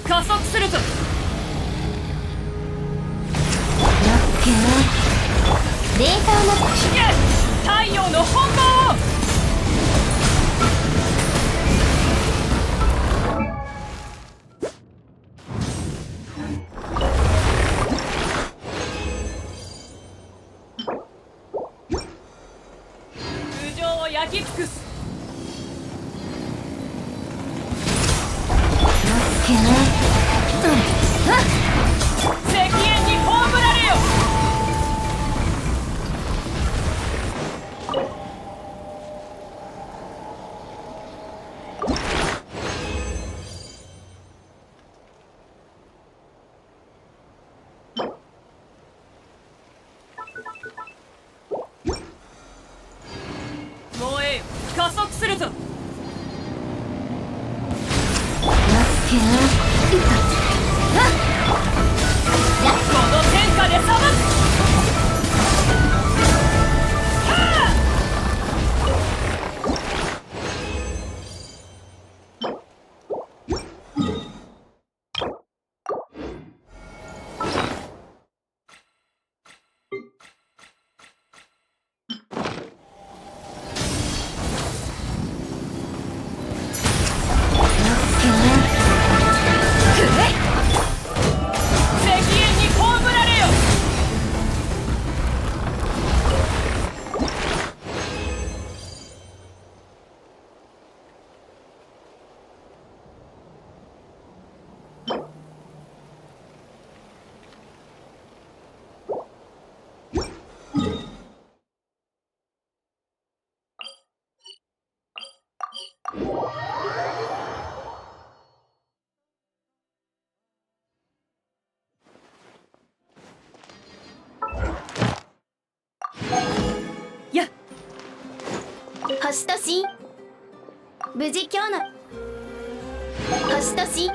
加速するぞ。データを持つ。太陽の本望。頭上を焼き尽くす。石煙に葬られよ。燃えよ、加速するぞ。この天下で裁く。星とし無事今日の星とし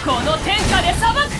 この天下で裁く。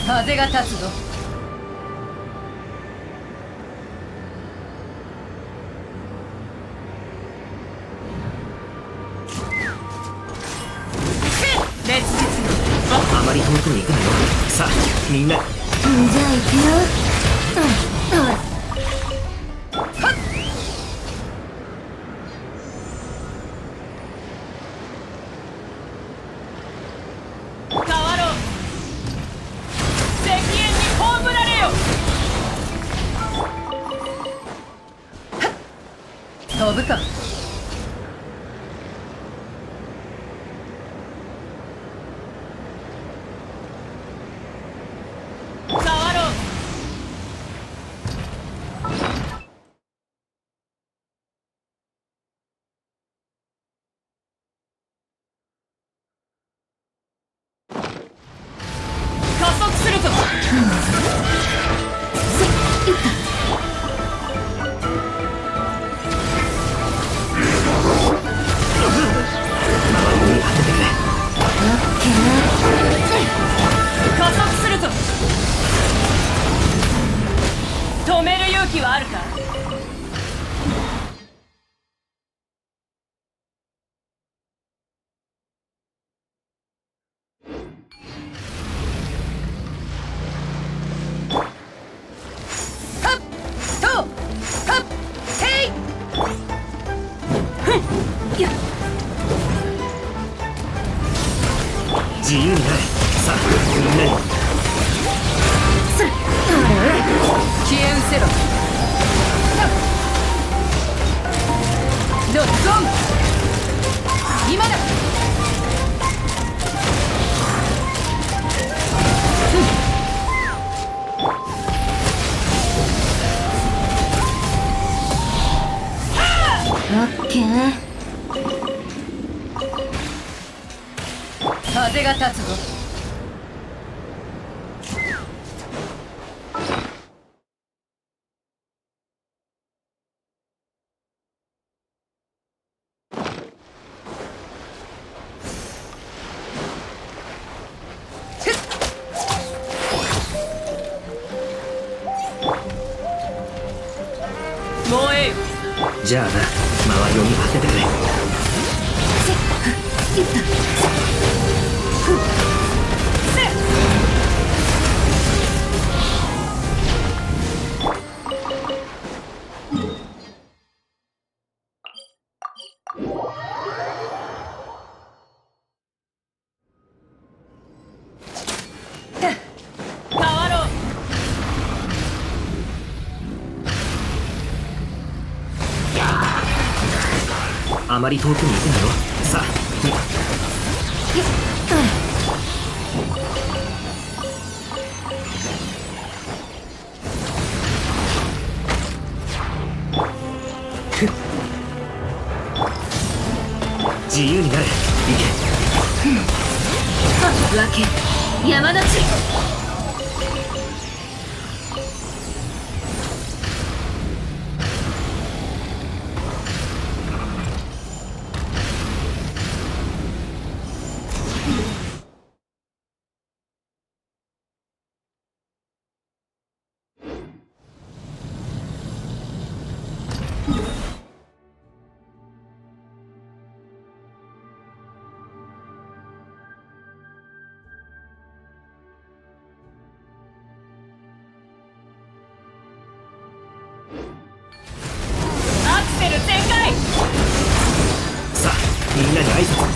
風が立つぞ。あまり遠くに行くなよ。さあみんな。じゃあ行くよ。飛ぶか。オッケー。ね。風が立つぞ。もうえい。じゃあな、周りを見張っててくれ。変わろう。あまり遠くに行くなよ。さあ、自由になれ。行け。わけ山の地。アクセル全開。さあ、みんなに挨拶。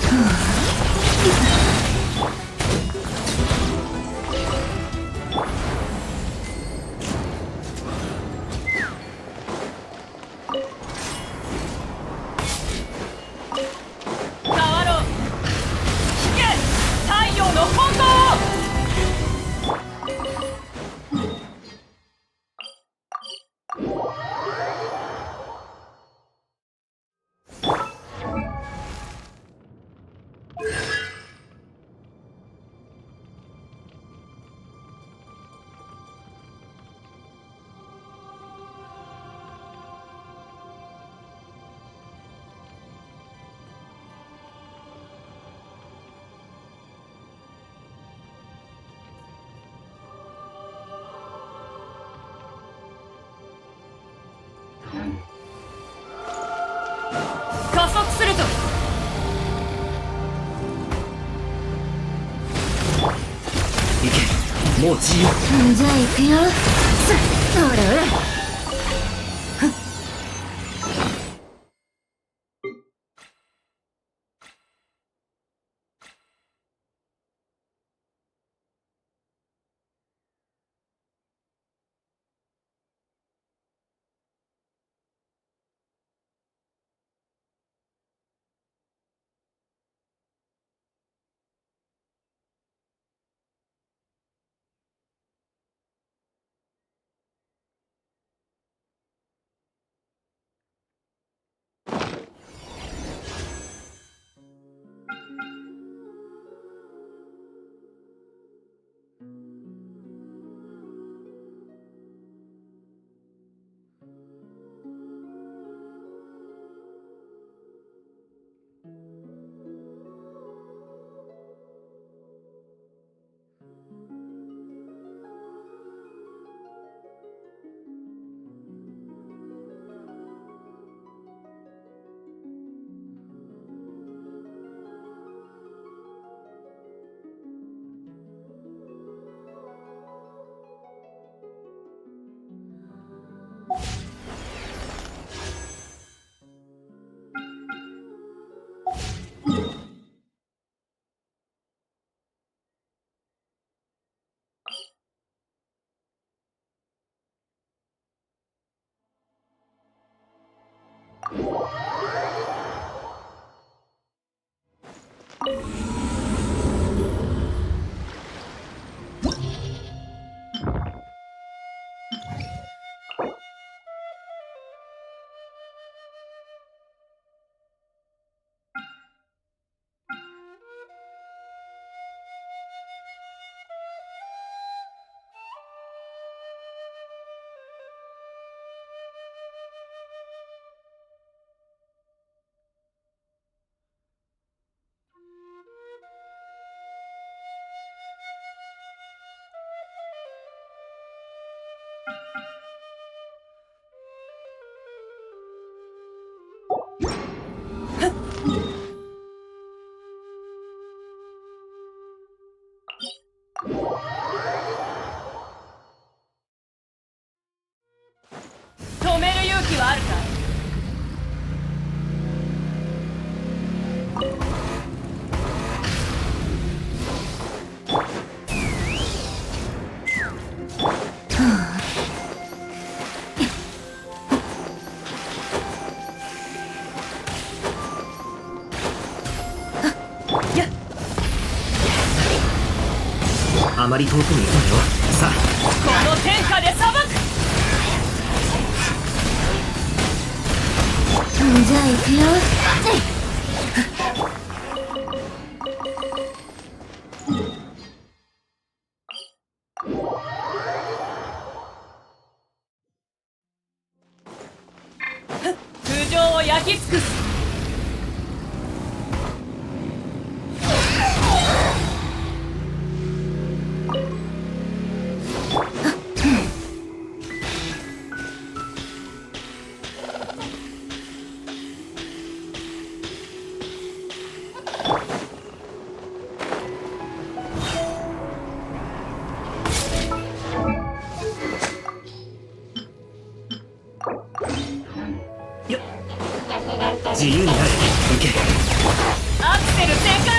変わろう。引け。太陽の炎。加速するぞ。行け。もう自由。じゃあ行くよ。ほらほら。止める勇気はあるか。あまり遠くに行くなよ。さあ、この天下で裁く。じゃあ行くよ。空上を焼き尽くす。自由になれ。行け。アクセル全開。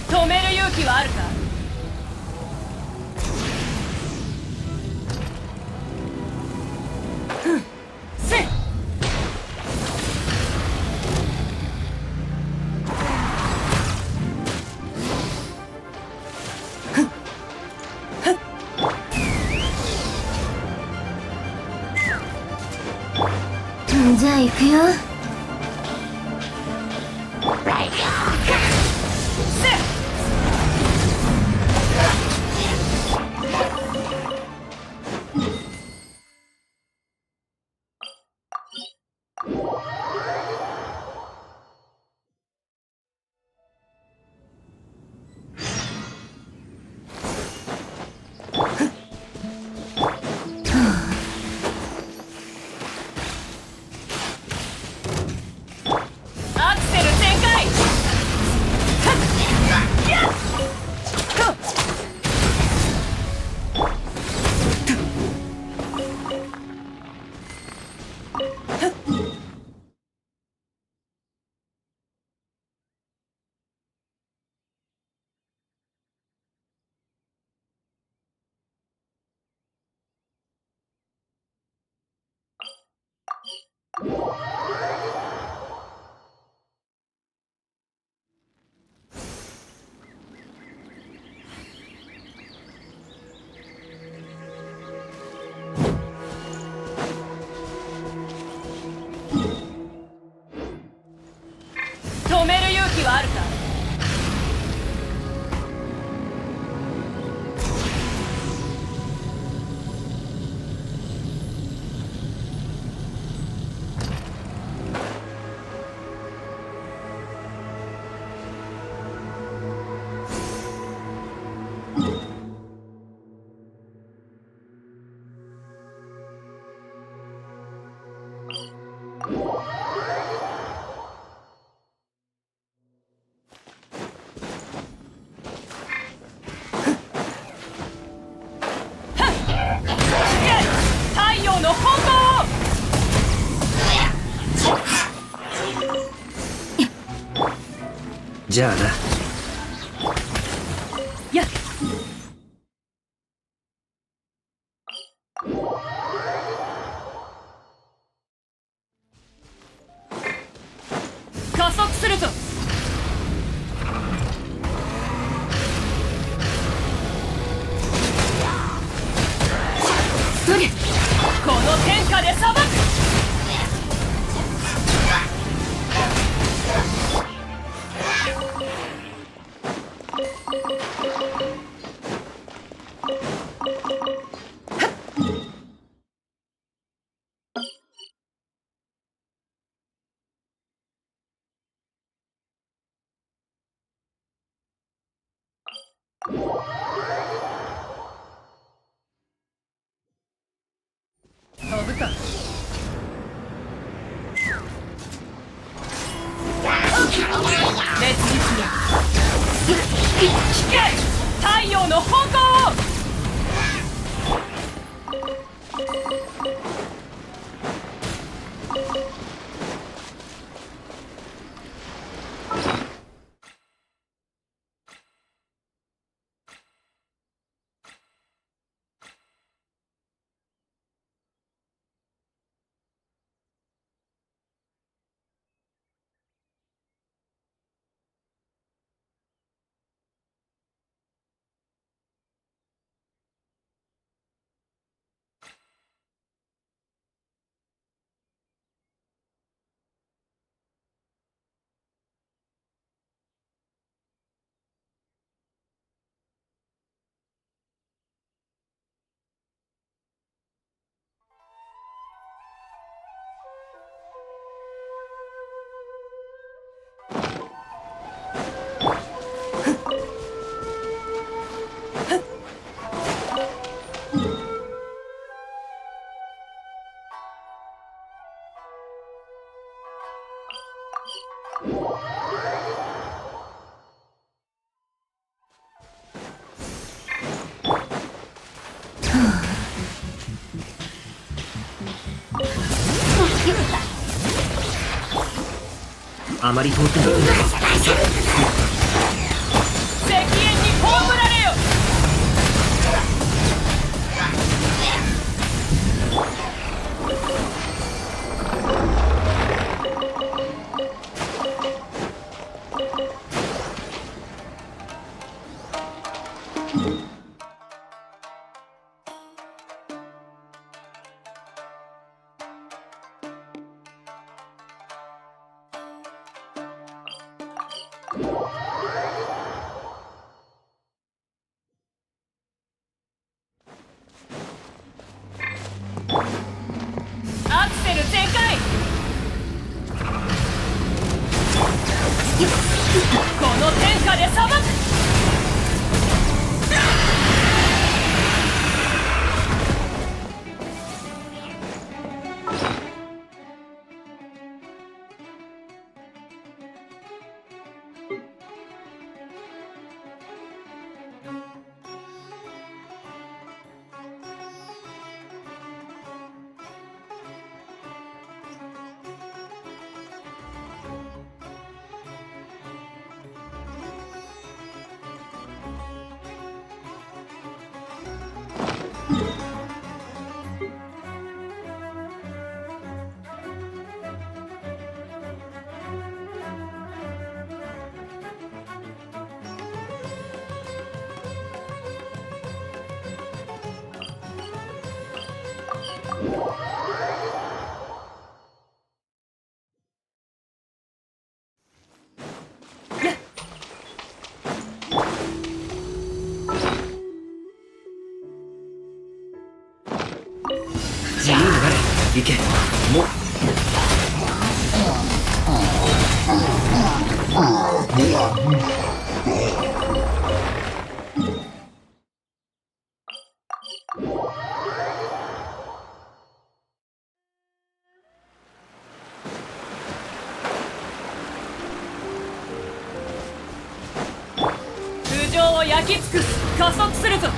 止める勇気はあるか。じゃあ行くよ。止める勇気はあるか。太陽の炎。じゃあな。やっ加速するぞ。この天下で裁く。飛ぶか。烈日に引け太陽の矛を。あまり遠くに石煙に葬られよ。アクセル全開。この天下で裁く。自由になれ。行け。もう頭上を焼き尽くす。加速するぞ。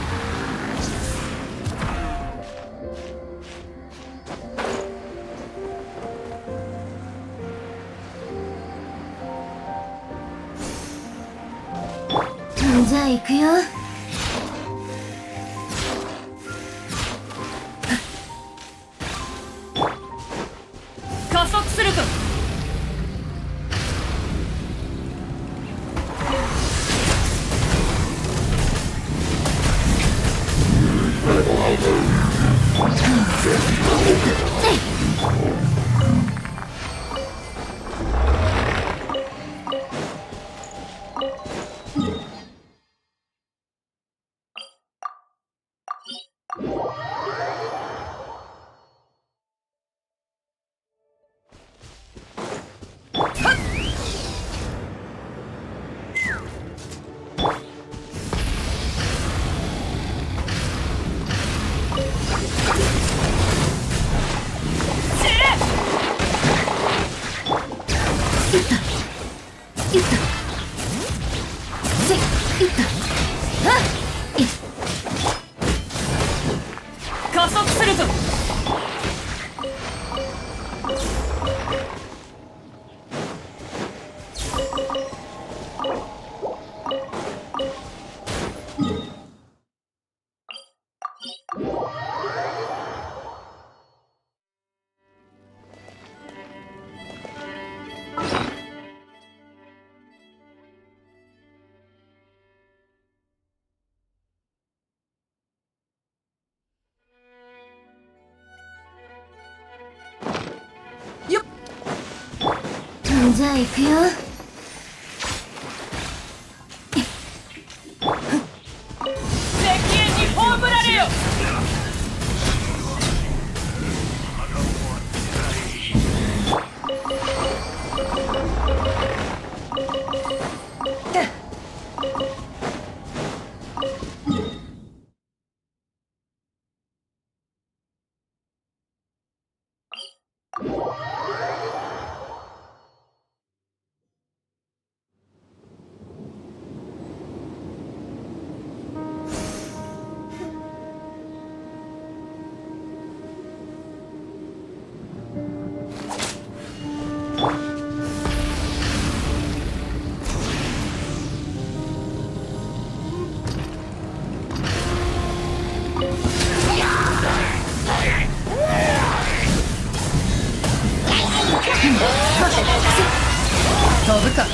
じゃあ行くよ。加速するぞ。じゃあ行くよ。敵縁に葬られよ。飛ぶか。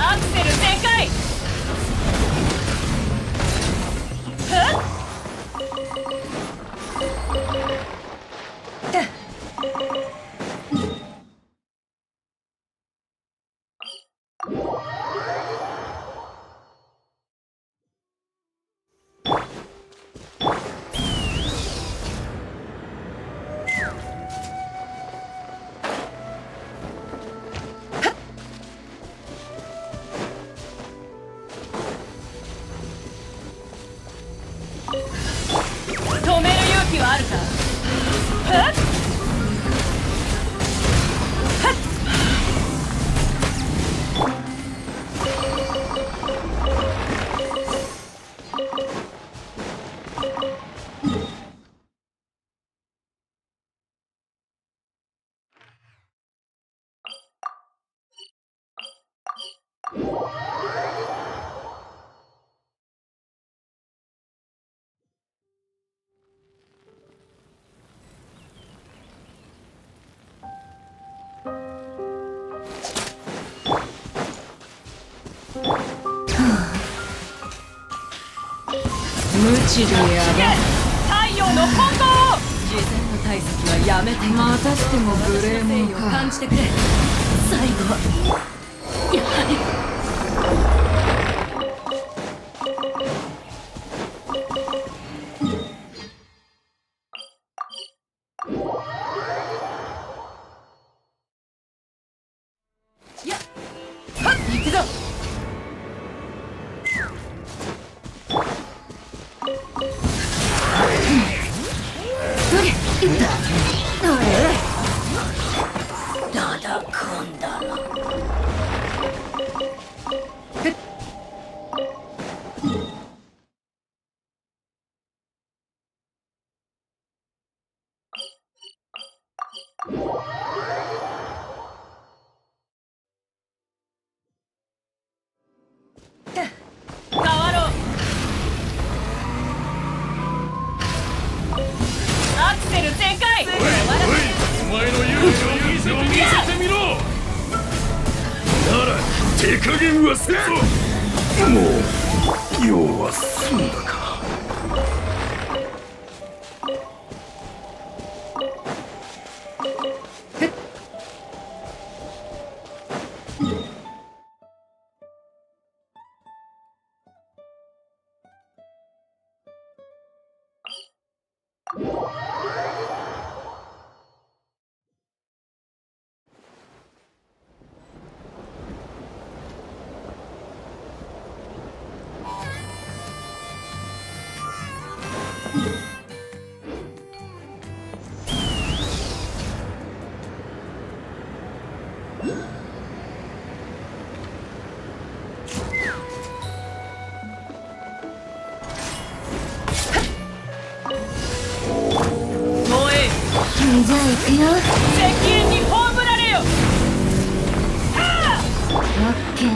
アクセル全開。止める勇気はあるか。無知でやばい。太陽の本能。事前の対策はやめて。またしても無礼者か。感じてくれ。最後はやはり。行くぞ。ただ今度の変わろう。アクセル全開。お前の勇気を見せてみろ。なら手加減はせんぞ。もう用は済んだか。じゃあ行くよ。石煙に葬られよ。オッケー。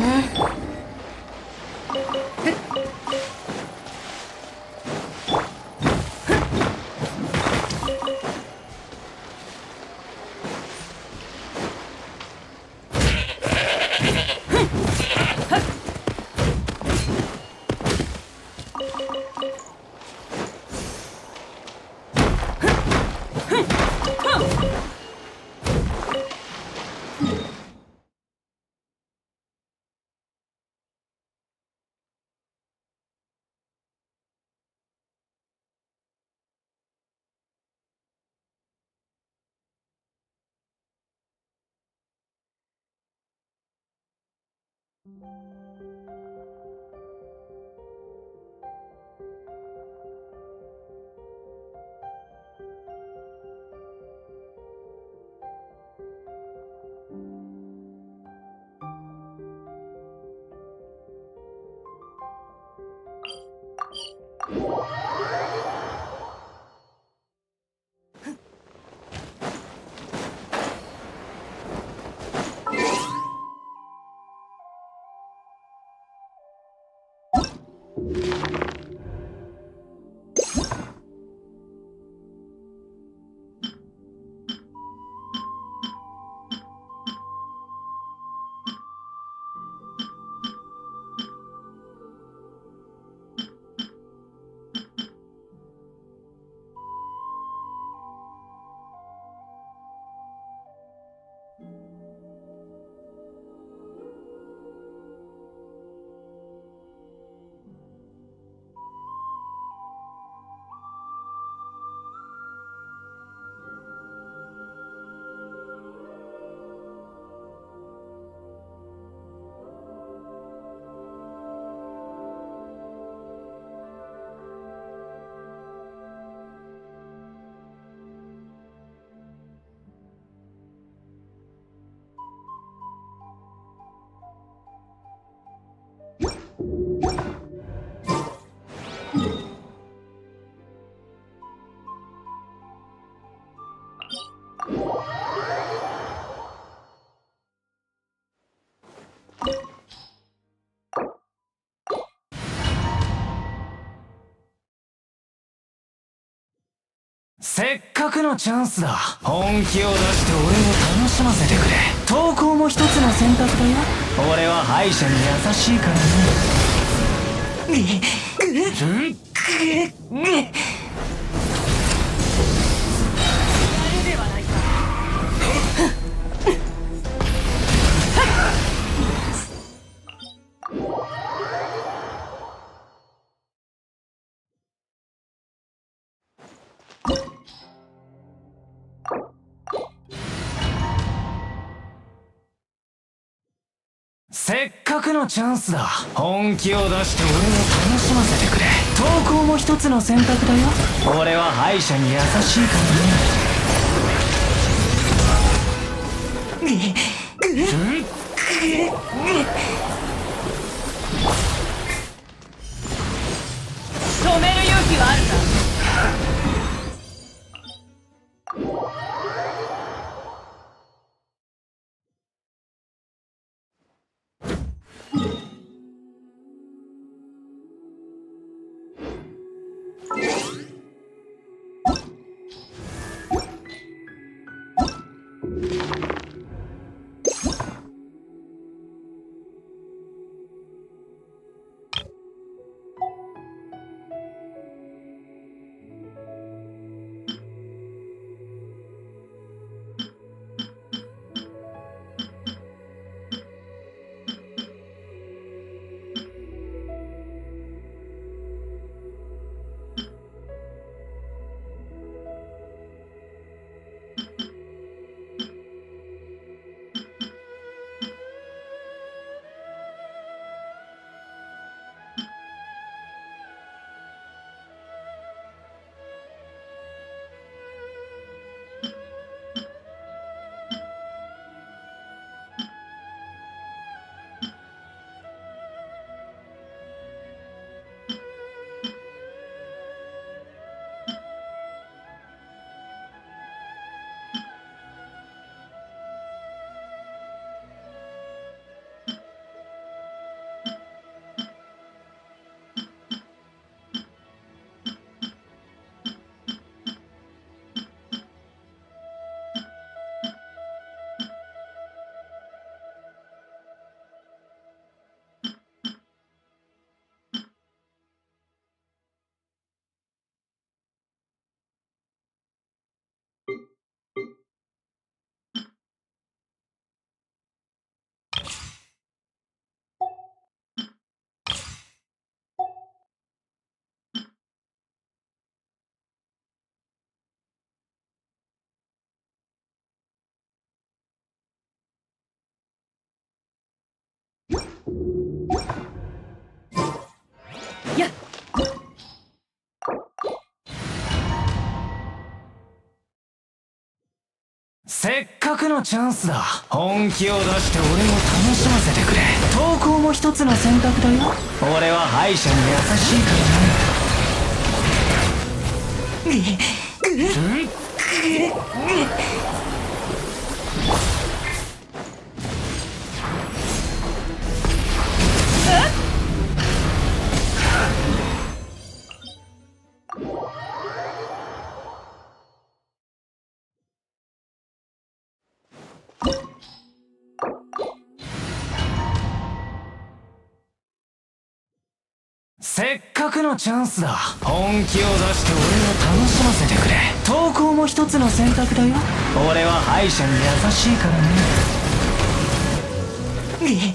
せっかくのチャンスだ。本気を出して俺を楽しませてくれ。投稿も一つの選択だよ。俺は敗者に優しいからね。せっかくのチャンスだ。本気を出して俺を楽しませてくれ。投稿も一つの選択だよ。俺は敗者に優しいからね。止める勇気はあるか。やっせっかくのチャンスだ。本気を出して俺を楽しませてくれ。投稿も一つの選択だよ。俺は敗者に優しいからね。せっかくのチャンスだ。本気を出して俺を楽しませてくれ。投稿も一つの選択だよ。俺は敗者に優しいからね。引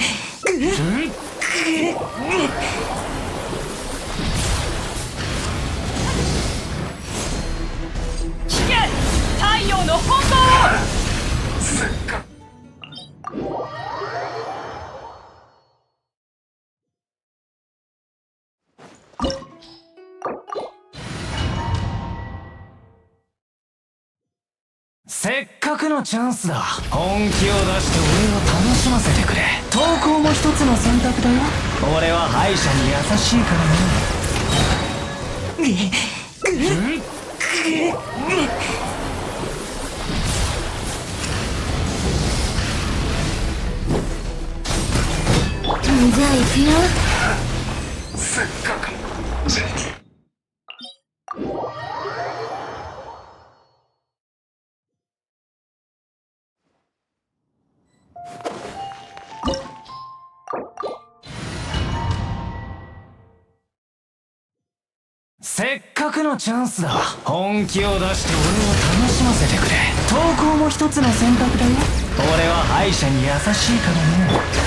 け太陽の本能。せっかくのチャンスだ。本気を出して俺を楽しませてくれ。投稿も一つの選択だよ。俺は敗者に優しいからね。じゃあ行くよ。せっかくのチャンス。せっかくのチャンスだ。本気を出して俺を楽しませてくれ。投稿も一つの選択だよ。俺は敗者に優しいからね。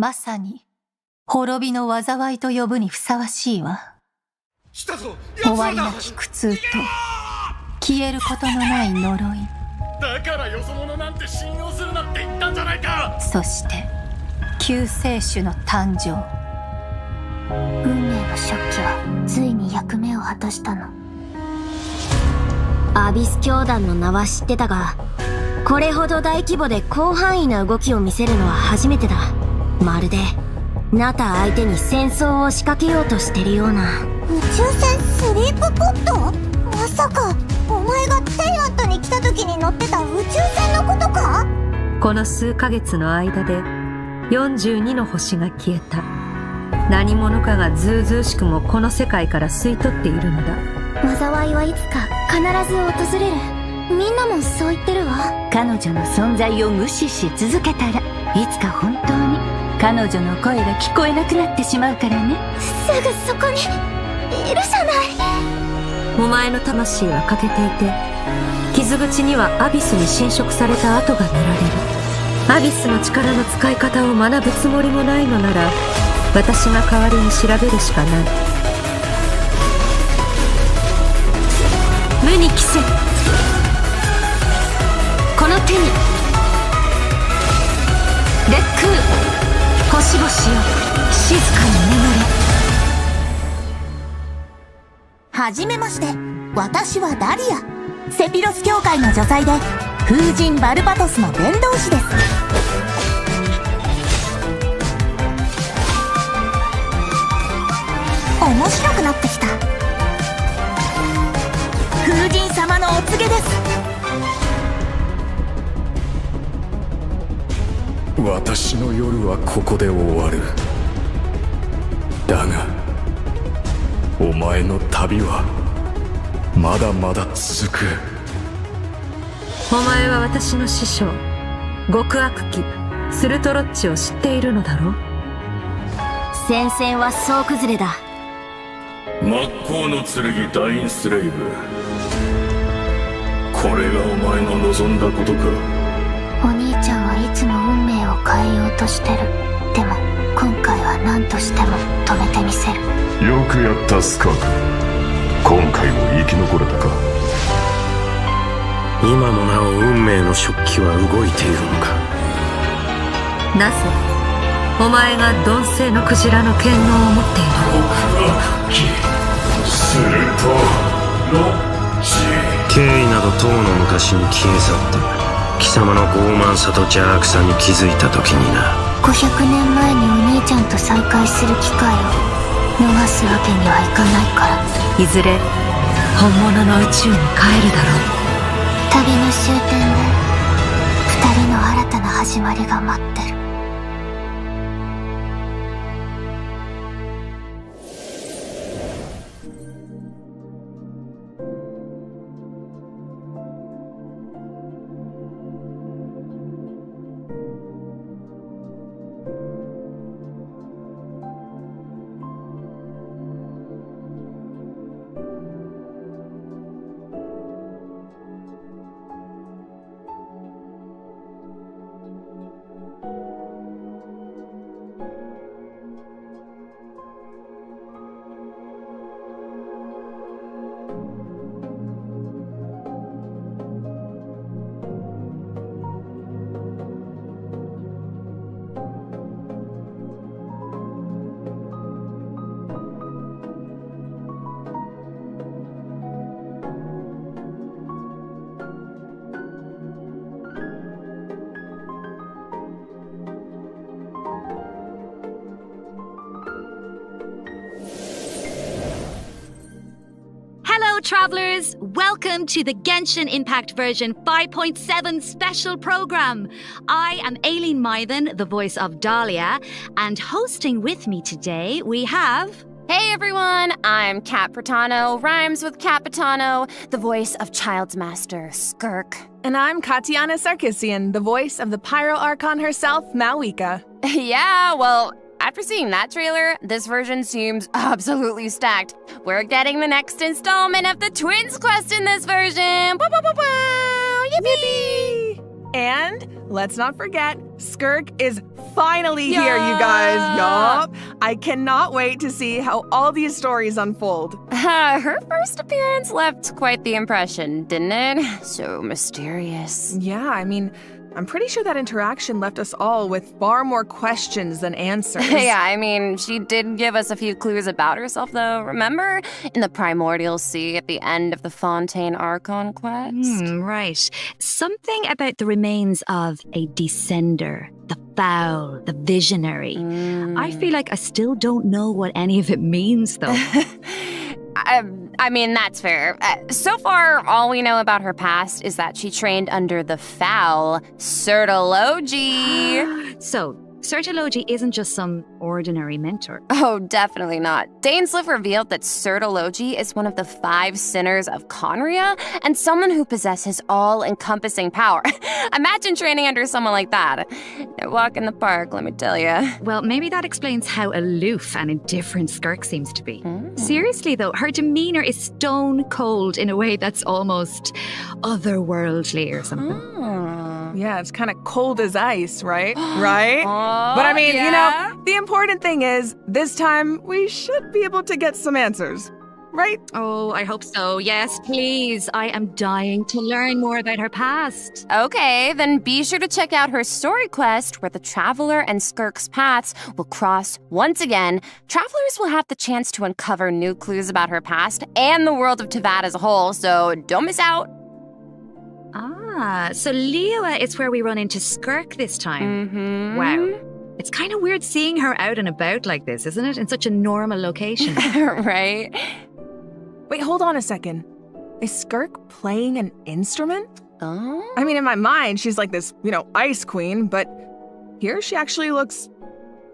まさに滅びの災いと呼ぶにふさわしいわ。終わりなき苦痛と消えることのない呪い。だからよそ者なんて信用するなって言ったんじゃないか。そして救世主の誕生。運命の食器はついに役目を果たしたの。アビス教団の名は知ってたが、これほど大規模で広範囲な動きを見せるのは初めてだ。まるでナタ相手に戦争を仕掛けようとしてるような。宇宙船スリープポット？まさかお前がテイアットに来た時に乗ってた宇宙船のことか？この数ヶ月の間で42の星が消えた。何者かがずうずうしくもこの世界から吸い取っているのだ。災いはいつか必ず訪れる。みんなもそう言ってるわ。彼女の存在を無視し続けたら、いつか本当に彼女の声が聞こえなくなってしまうからね。すぐそこにいるじゃない。お前の魂は欠けていて、傷口にはアビスに侵食された跡が見られる。アビスの力の使い方を学ぶつもりもないのなら、私が代わりに調べるしかない。無に着せ、この手に烈空、星々よ静かに眠れ。はじめまして、私はダリア。セピロス教会の女祭で風神バルバトスの伝道師です。面白くなってきた。風神様のお告げです。私の夜はここで終わる。だがお前の旅はまだまだ続く。お前は私の師匠極悪鬼スルトロッチを知っているのだろう。戦線は総崩れだ。真っ向の剣ダインスレイブ。これがお前の望んだことか。お兄ちゃんはいつも運命を変えようとしてる。でも今回は何としても止めてみせる。よくやったスカーク。今回も生き残れたか。今もなお運命の食器は動いているのか。なぜお前が鈍性のクジラの剣能を持っている。極悪鬼スルトロッチ。経緯などとうの昔に消え去った。貴様の傲慢さと邪悪さに気づいた時にな。500年前にお兄ちゃんと再会する機会を逃すわけにはいかないから。いずれ本物の宇宙に帰るだろう。旅の終点で2人の新たな始まりが待ってる。Travelers, welcome to the Genshin Impact version 5.7 special program. I am Aileen Mythen, the voice of Dahlia, and hosting with me today we have... Hey everyone, I'm Kat Pratano, rhymes with Capitano, the voice of Child's Master, Skirk. And I'm Katiana Sarkissian, the voice of the Pyro Archon herself, Malwika. Yeah, well... after seeing that trailer, this version seems absolutely stacked. We're getting the next installment of the Twins quest in this version! Yippee! And let's not forget, Skirk is finally here, you guys. Yup. I cannot wait to see how all these stories unfold. Her first appearance left quite the impression, didn't it? So mysterious. Yeah, I mean, I'm pretty sure that interaction left us all with far more questions than answers. Yeah, I mean, she did give us a few clues about herself, though. Remember? In the Primordial Sea at the end of the Fontaine Archon quest? Right. Something about the remains of a descender, the foul, the visionary. I feel like I still don't know what any of it means, though. I mean, that's fair. So far, all we know about her past is that she trained under the foul SurtaLogy. So, SurtaLogy isn't just some ordinary mentor. Oh, definitely not. Dainsliff revealed that SurtaLogy is one of the 5 sinners of Conria and someone who possesses all-encompassing power. Imagine training under someone like that. A walk in the park, let me tell you. Well, maybe that explains how aloof and indifferent Skirk seems to be. Seriously, though, her demeanor is stone cold in a way that's almost otherworldly or something. Yeah, it's kind of cold as ice, right? Right? But I mean, you know, the important thing is, this time we should be able to get some answers, right? Oh, I hope so. Yes, please. I am dying to learn more about her past. Okay, then be sure to check out her story quest where the Traveler and Skirk's paths will cross once again. Travelers will have the chance to uncover new clues about her past and the world of Teyvat as a whole, so don't miss out. So Liyue is where we run into Skirk this time. Wow. It's kind of weird seeing her out and about like this, isn't it? In such a normal location. Right? Wait, hold on a second. Is Skirk playing an instrument? Oh? I mean, in my mind, she's like this, ice queen, but here she actually looks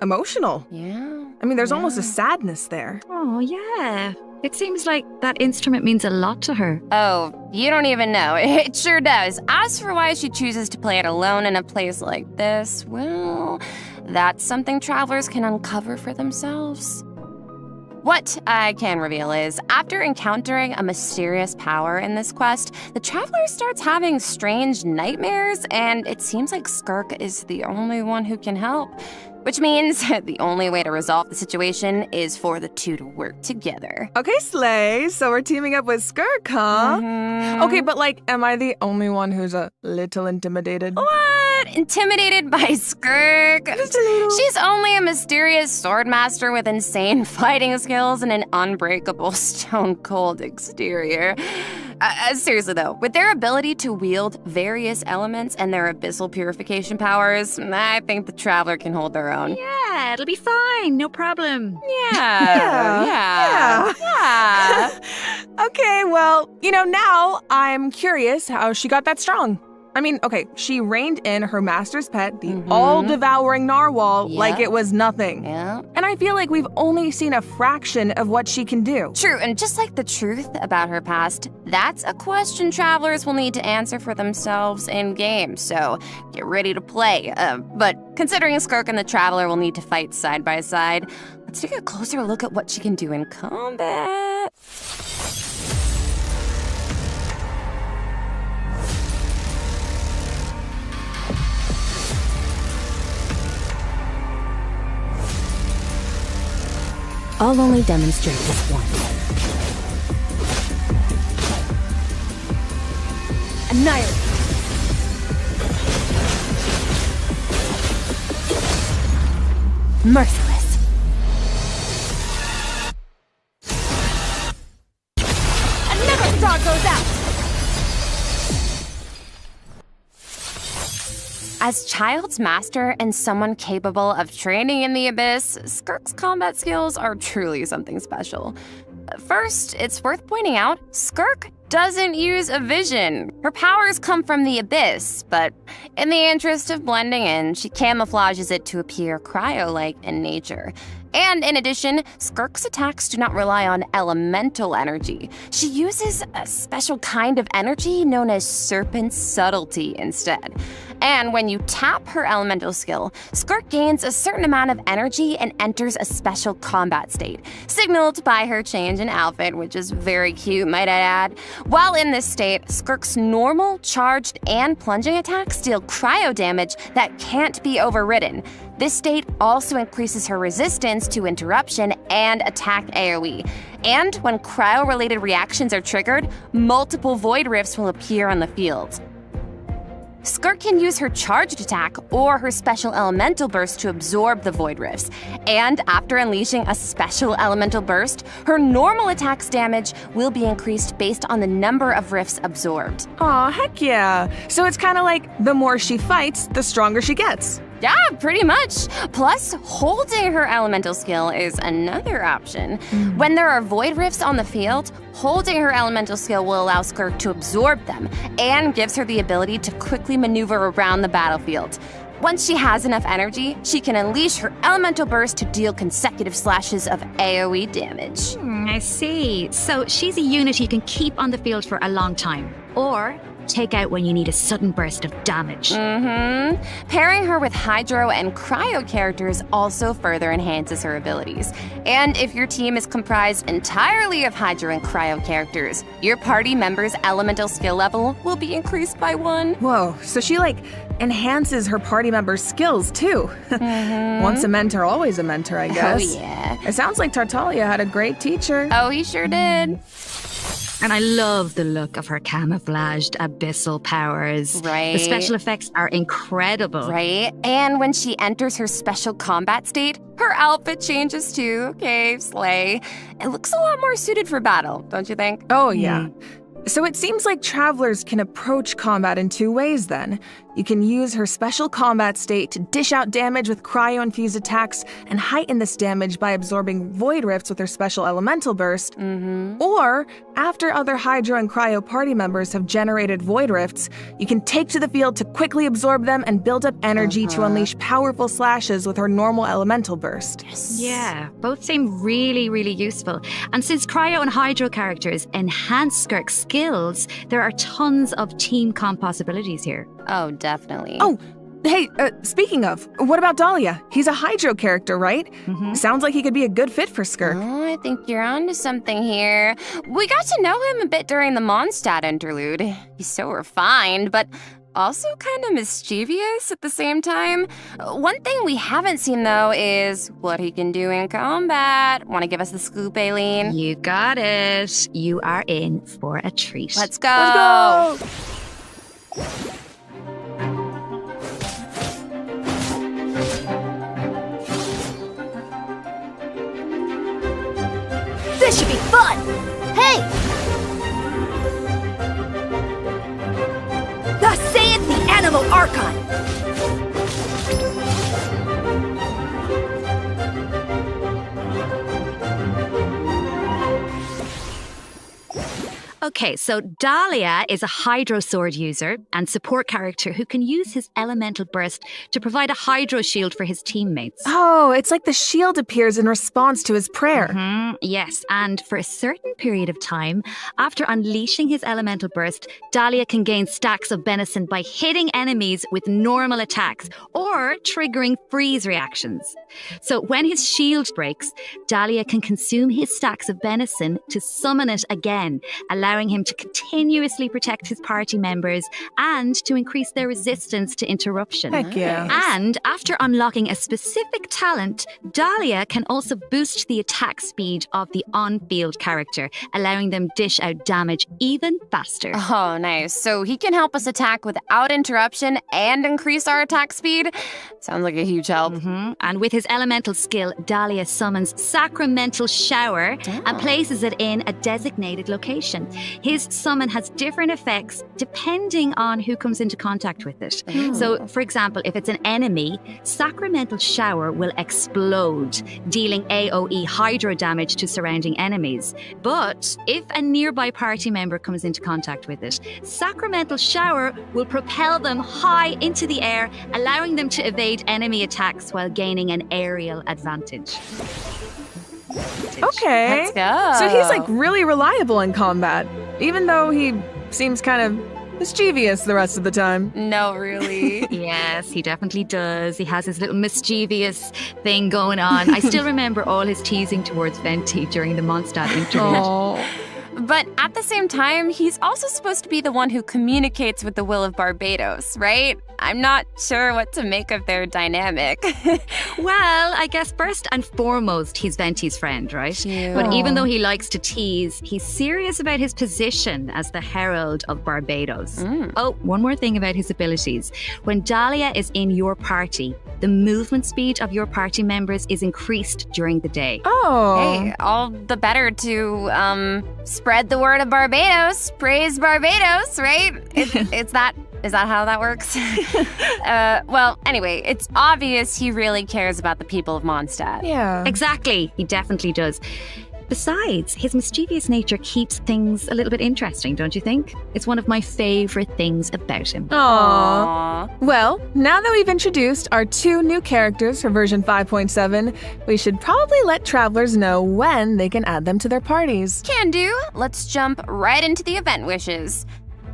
emotional. Yeah. I mean, there's almost a sadness there. Oh, yeah. It seems like that instrument means a lot to her. Oh, you don't even know. It sure does. As for why she chooses to play it alone in a place like this, well, that's something travelers can uncover for themselves. What I can reveal is, after encountering a mysterious power in this quest, the traveler starts having strange nightmares, and it seems like Skirk is the only one who can help. Which means the only way to resolve the situation is for the two to work together. Okay, Slay. So we're teaming up with Skirk, huh? Okay, but am I the only one who's a little intimidated? What? Intimidated by Skirk? Just a little. She's only a mysterious swordmaster with insane fighting skills and an unbreakable stone-cold exterior. Seriously though, with their ability to wield various elements and their abyssal purification powers, I think the Traveler can hold their own. Yeah, it'll be fine. No problem. Yeah. Okay, well, now I'm curious how she got that strong. I mean, okay, she reined in her master's pet, the all-devouring narwhal, like it was nothing. Yeah. And I feel like we've only seen a fraction of what she can do. True, and just like the truth about her past, that's a question travelers will need to answer for themselves in-game, so get ready to play. But considering Skirk and the Traveler will need to fight side by side, let's take a closer look at what she can do in combat. I'll only demonstrate this once. Annihilate. Merciless. Another dog goes out. As Child's master and someone capable of training in the Abyss, Skirk's combat skills are truly something special. First, it's worth pointing out, Skirk doesn't use a vision. Her powers come from the Abyss, but in the interest of blending in, she camouflages it to appear cryo-like in nature. And in addition, Skirk's attacks do not rely on elemental energy. She uses a special kind of energy known as serpent subtlety instead. And when you tap her elemental skill, Skirk gains a certain amount of energy and enters a special combat state, signaled by her change in outfit, which is very cute, might I add. While in this state, Skirk's normal, charged, and plunging attacks deal cryo damage that can't be overridden. This state also increases her resistance to interruption and attack AoE. And when cryo-related reactions are triggered, multiple void rifts will appear on the field. Skirk can use her charged attack or her special elemental burst to absorb the void rifts. And after unleashing a special elemental burst, her normal attack's damage will be increased based on the number of rifts absorbed. Aw, heck yeah. So it's kind of like the more she fights, the stronger she gets. Yeah, pretty much. Plus, holding her elemental skill is another option. When there are void rifts on the field, holding her elemental skill will allow Skirk to absorb them and gives her the ability to quickly maneuver around the battlefield. Once she has enough energy, she can unleash her elemental burst to deal consecutive slashes of AoE damage. I see. So she's a unit you can keep on the field for a long time, or take out when you need a sudden burst of damage. Pairing her with Hydro and Cryo characters also further enhances her abilities. And if your team is comprised entirely of Hydro and Cryo characters, your party member's elemental skill level will be increased by 1. Whoa, so she enhances her party members' skills too. Once a mentor, always a mentor, I guess. Oh yeah. It sounds like Tartaglia had a great teacher. Oh, he sure did. And I love the look of her camouflaged abyssal powers. Right. The special effects are incredible. Right? And when she enters her special combat state, her outfit changes too. Okay, slay. It looks a lot more suited for battle, don't you think? Oh, yeah. So it seems like travelers can approach combat in 2 ways then. You can use her special combat state to dish out damage with cryo-infused attacks and heighten this damage by absorbing void rifts with her special elemental burst. Or, after other Hydro and Cryo party members have generated void rifts, you can take to the field to quickly absorb them and build up energy to unleash powerful slashes with her normal elemental burst. Yeah, both seem really, really useful. And since Cryo and Hydro characters enhance Skirk's skills, there are tons of team comp possibilities here. Oh, definitely. Oh, hey, speaking of, what about Dahlia? He's a Hydro character, right? Sounds like he could be a good fit for Skirk. Oh, I think you're onto something here. We got to know him a bit during the Mondstadt interlude. He's so refined, but also kind of mischievous at the same time. One thing we haven't seen, though, is what he can do in combat. Want to give us the scoop, Aileen? You got it. You are in for a treat. Let's go! Let's go! This should be fun! Hey! Thus saith the Animal Archon! Okay, so Dahlia is a Hydro Sword user and support character who can use his elemental burst to provide a Hydro shield for his teammates. Oh, it's like the shield appears in response to his prayer. Yes, and for a certain period of time, after unleashing his elemental burst, Dahlia can gain stacks of benison by hitting enemies with normal attacks or triggering freeze reactions. So when his shield breaks, Dahlia can consume his stacks of benison to summon it again, allowing him to continuously protect his party members and to increase their resistance to interruption. Heck yeah. And after unlocking a specific talent, Dahlia can also boost the attack speed of the on-field character, allowing them dish out damage even faster. Oh, nice. So he can help us attack without interruption and increase our attack speed? Sounds like a huge help. And with his elemental skill, Dahlia summons Sacramental Shower and places it in a designated location. His summon has different effects depending on who comes into contact with it. So, for example, if it's an enemy, Sacramental Shower will explode, dealing AoE Hydro damage to surrounding enemies. But if a nearby party member comes into contact with it, Sacramental Shower will propel them high into the air, allowing them to evade enemy attacks while gaining an aerial advantage. Okay. Let's go. So he's really reliable in combat, even though he seems kind of mischievous the rest of the time. No, really. Yes, he definitely does. He has his little mischievous thing going on. I still remember all his teasing towards Venti during the Mondstadt interlude. Oh. But at the same time, he's also supposed to be the one who communicates with the will of Barbados, right? I'm not sure what to make of their dynamic. Well, I guess first and foremost, he's Venti's friend, right? Cute. But even though he likes to tease, he's serious about his position as the herald of Barbados. Oh, one more thing about his abilities. When Dahlia is in your party, the movement speed of your party members is increased during the day. Oh. Hey, all the better to spread the word of Barbados. Praise Barbados, right? Is that how that works? Well, anyway, it's obvious he really cares about the people of Mondstadt. Yeah. Exactly. He definitely does. Besides, his mischievous nature keeps things a little bit interesting, don't you think? It's one of my favorite things about him. Aww. Well, now that we've introduced our 2 new characters for version 5.7, we should probably let travelers know when they can add them to their parties. Can do. Let's jump right into the event wishes.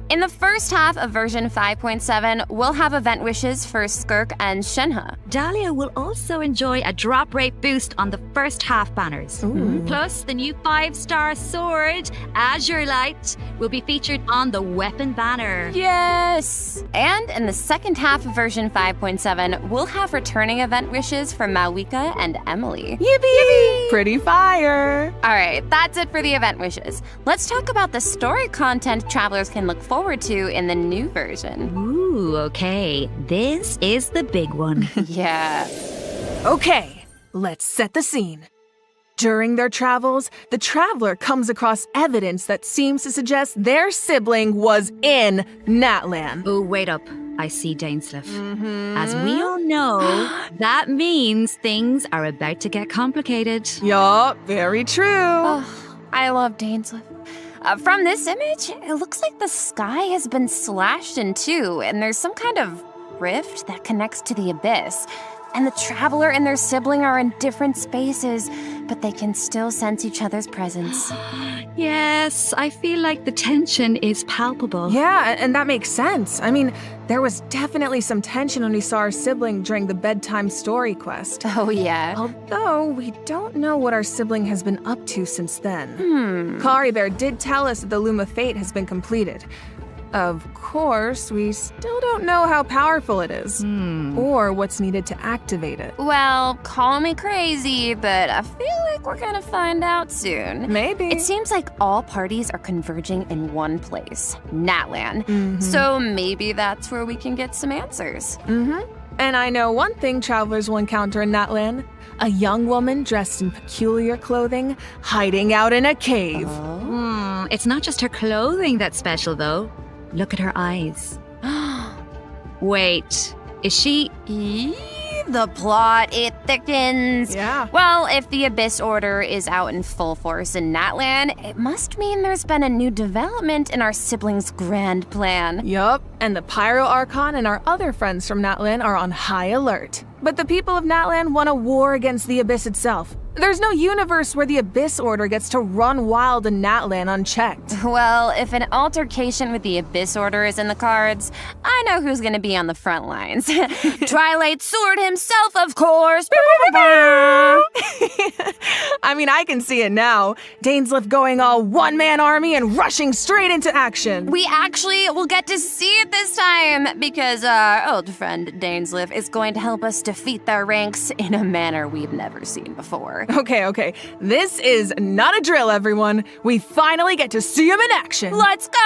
In the first half of version 5.7, we'll have event wishes for Skirk and Shenhe. Dahlia will also enjoy a drop rate boost on the first half banners. Plus, the new 5-star sword, Azure Light, will be featured on the weapon banner. Yes! And in the second half of version 5.7, we'll have returning event wishes for Mawika and Emily. Yippee! Pretty fire! Alright, that's it for the event wishes. Let's talk about the story content travelers can look forward to in the new version. Ooh, okay. This is the big one. Yeah. Okay, let's set the scene. During their travels, the traveler comes across evidence that seems to suggest their sibling was in Natlan. Oh, wait up. I see Dainsleif. As we all know, that means things are about to get complicated. Yup, very true. Oh, I love Dainsleif. From this image, it looks like the sky has been slashed in two, and there's some kind of rift that connects to the abyss. And the traveler and their sibling are in different spaces, but they can still sense each other's presence. Yes, I feel like the tension is palpable. Yeah, and that makes sense. I mean, there was definitely some tension when we saw our sibling during the bedtime story quest. Oh, yeah. Although, we don't know what our sibling has been up to since then. Kari Bear did tell us that the Loom of Fate has been completed. Of course, we still don't know how powerful it is, or what's needed to activate it. Well, call me crazy, but I feel like we're gonna find out soon. Maybe. It seems like all parties are converging in one place, Natlan. So maybe that's where we can get some answers. And I know one thing travelers will encounter in Natlan. A young woman dressed in peculiar clothing, hiding out in a cave. It's not just her clothing that's special, though. Look at her eyes. Wait, is she... The plot, it thickens. Yeah. Well, if the Abyss Order is out in full force in Natlan, it must mean there's been a new development in our siblings' grand plan. Yup, and the Pyro Archon and our other friends from Natlan are on high alert. But the people of Natlan want a war against the Abyss itself. There's no universe where the Abyss Order gets to run wild in Natlan unchecked. Well, if an altercation with the Abyss Order is in the cards, I know who's gonna be on the front lines. Twilight Sword himself, of course! I mean, I can see it now. Dainsleif going all one-man army and rushing straight into action. We actually will get to see it this time, because our old friend Dainsleif is going to help us defeat their ranks in a manner we've never seen before. Okay. This is not a drill, everyone. We finally get to see him in action. Let's go!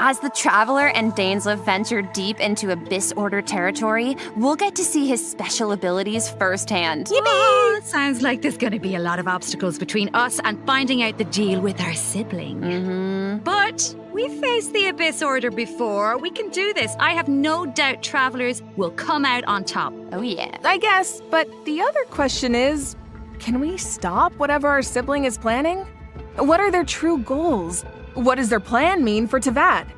As the Traveler and Dainsleif venture deep into Abyss Order territory, we'll get to see his special abilities firsthand. Oh, sounds like there's gonna be a lot of obstacles between us and finding out the deal with our sibling. But we faced the Abyss Order before. We can do this. I have no doubt travelers will come out on top. Oh yeah. I guess, but the other question is, can we stop whatever our sibling is planning? What are their true goals? What does their plan mean for Teyvat?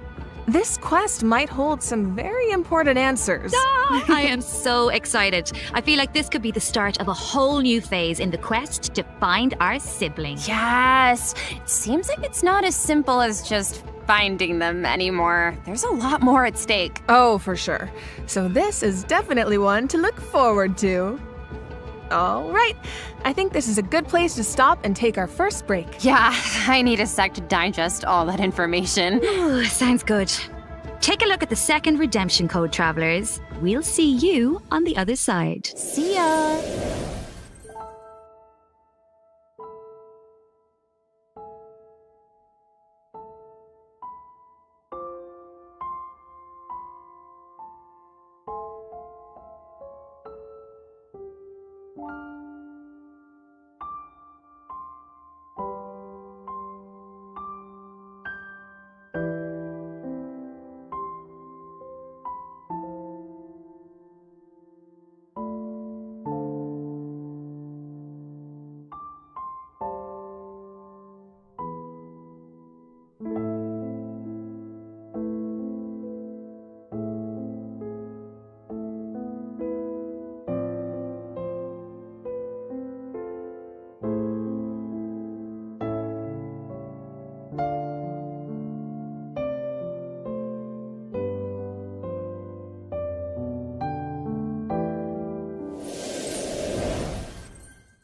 this quest might hold some very important answers. I am so excited. I feel like this could be the start of a whole new phase in the quest to find our siblings. Yes! It seems like it's not as simple as just finding them anymore. There's a lot more at stake. Oh, for sure. So this is definitely one to look forward to. All right. I think this is a good place to stop and take our first break. Yeah, I need a sec to digest all that information. Ooh, sounds good. Take a look at the second redemption code, travelers. We'll see you on the other side. See ya!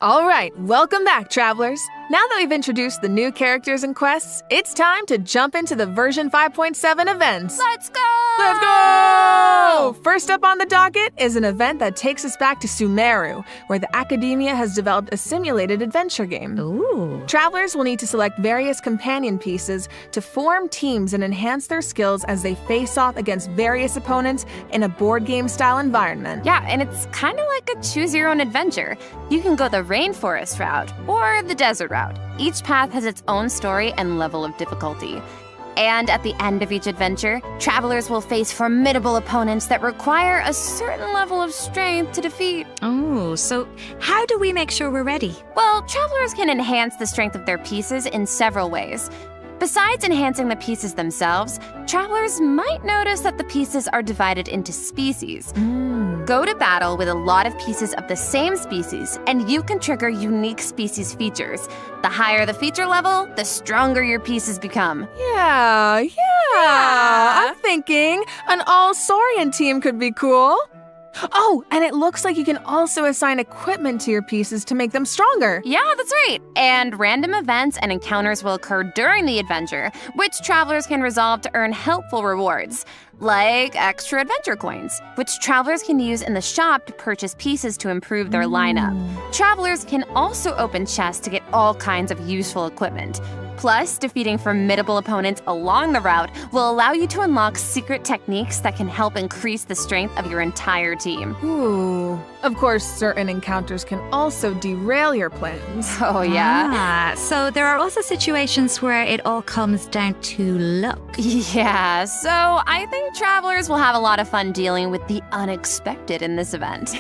All right, welcome back, travelers. Now that we've introduced the new characters and quests, it's time to jump into the version 5.7 events. Let's go! Let's go! First up on the docket is an event that takes us back to SUNEOO, where the Academia has developed a simulated adventure game. Ooh. Travelers will need to select various companion pieces to form teams and enhance their skills as they face off against various opponents in a board game-style environment. Yeah, and it's kind of like a choose-your-own-adventure. You can go the rainforest route or the desert route. Each path has its own story and level of difficulty. And at the end of each adventure, travelers will face formidable opponents that require a certain level of strength to defeat. Oh, so how do we make sure we're ready? Well, travelers can enhance the strength of their pieces in several ways. Besides enhancing the pieces themselves, travelers might notice that the pieces are divided into species. Go to battle with a lot of pieces of the same species, and you can trigger unique species features. The higher the feature level, the stronger your pieces become. Yeah. I'm thinking an all-Saurian team could be cool. Oh, and it looks like you can also assign equipment to your pieces to make them stronger. Yeah, that's right. And random events and encounters will occur during the adventure, which travelers can resolve to earn helpful rewards, like extra adventure coins, which travelers can use in the shop to purchase pieces to improve their lineup. Travelers can also open chests to get all kinds of useful equipment. Plus, defeating formidable opponents along the route will allow you to unlock secret techniques that can help increase the strength of your entire team. Ooh. Of course, certain encounters can also derail your plans. Oh, yeah? So there are also situations where it all comes down to luck. Yeah, so I think travelers will have a lot of fun dealing with the unexpected in this event.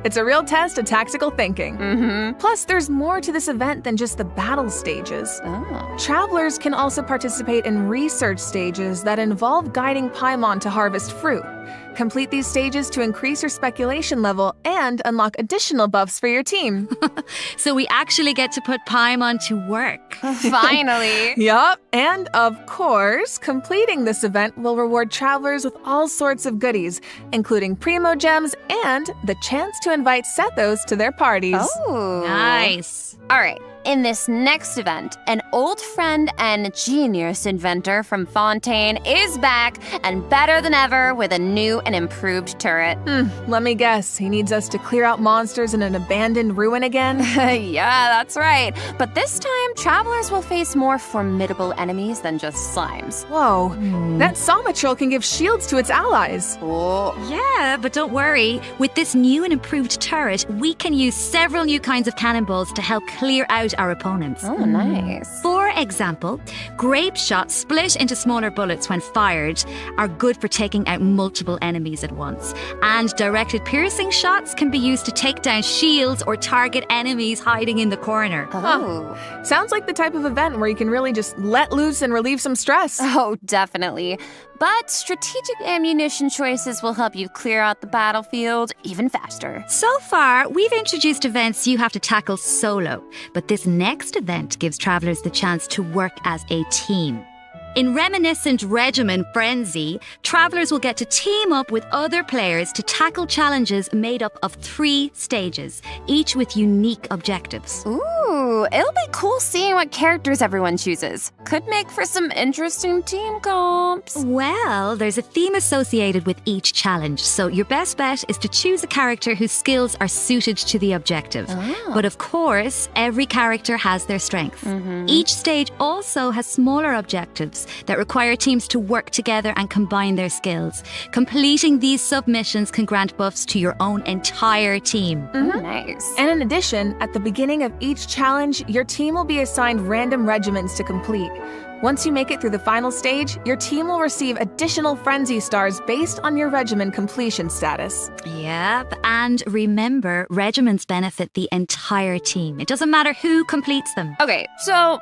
It's a real test of tactical thinking. Plus, there's more to this event than just the battle stages. Travelers can also participate in research stages that involve guiding Paimon to harvest fruit. Complete these stages to increase your speculation level and unlock additional buffs for your team. So we actually get to put Paimon to work. Finally. Yup. And of course, completing this event will reward travelers with all sorts of goodies, including Primo Gems and the chance to invite Sethos to their parties. Oh. Nice. All right. In this next event, an old friend and genius inventor from Fontaine is back and better than ever with a new and improved turret. Let me guess, he needs us to clear out monsters in an abandoned ruin again? Yeah, that's right. But this time, travelers will face more formidable enemies than just slimes. Whoa, that Somatrol can give shields to its allies. Oh. Yeah, but don't worry. With this new and improved turret, we can use several new kinds of cannonballs to help clear out our opponents. Oh, nice. For example, grape shots split into smaller bullets when fired are good for taking out multiple enemies at once. And directed piercing shots can be used to take down shields or target enemies hiding in the corner. Oh. Sounds like the type of event where you can really just let loose and relieve some stress. Oh, definitely. But strategic ammunition choices will help you clear out the battlefield even faster. So far, we've introduced events you have to tackle solo, but this next event gives travelers the chance to work as a team. In reminiscent regimen Frenzy, travelers will get to team up with other players to tackle challenges made up of 3 stages, each with unique objectives. Ooh, it'll be cool seeing what characters everyone chooses. Could make for some interesting team comps. Well, there's a theme associated with each challenge, so your best bet is to choose a character whose skills are suited to the objective. Oh. But of course, every character has their strengths. Each stage also has smaller objectives that require teams to work together and combine their skills. Completing these submissions can grant buffs to your own entire team. Nice. And in addition, at the beginning of each challenge, your team will be assigned random regimens to complete. Once you make it through the final stage, your team will receive additional Frenzy stars based on your regimen completion status. Yep, and remember, regimens benefit the entire team. It doesn't matter who completes them. Okay, so,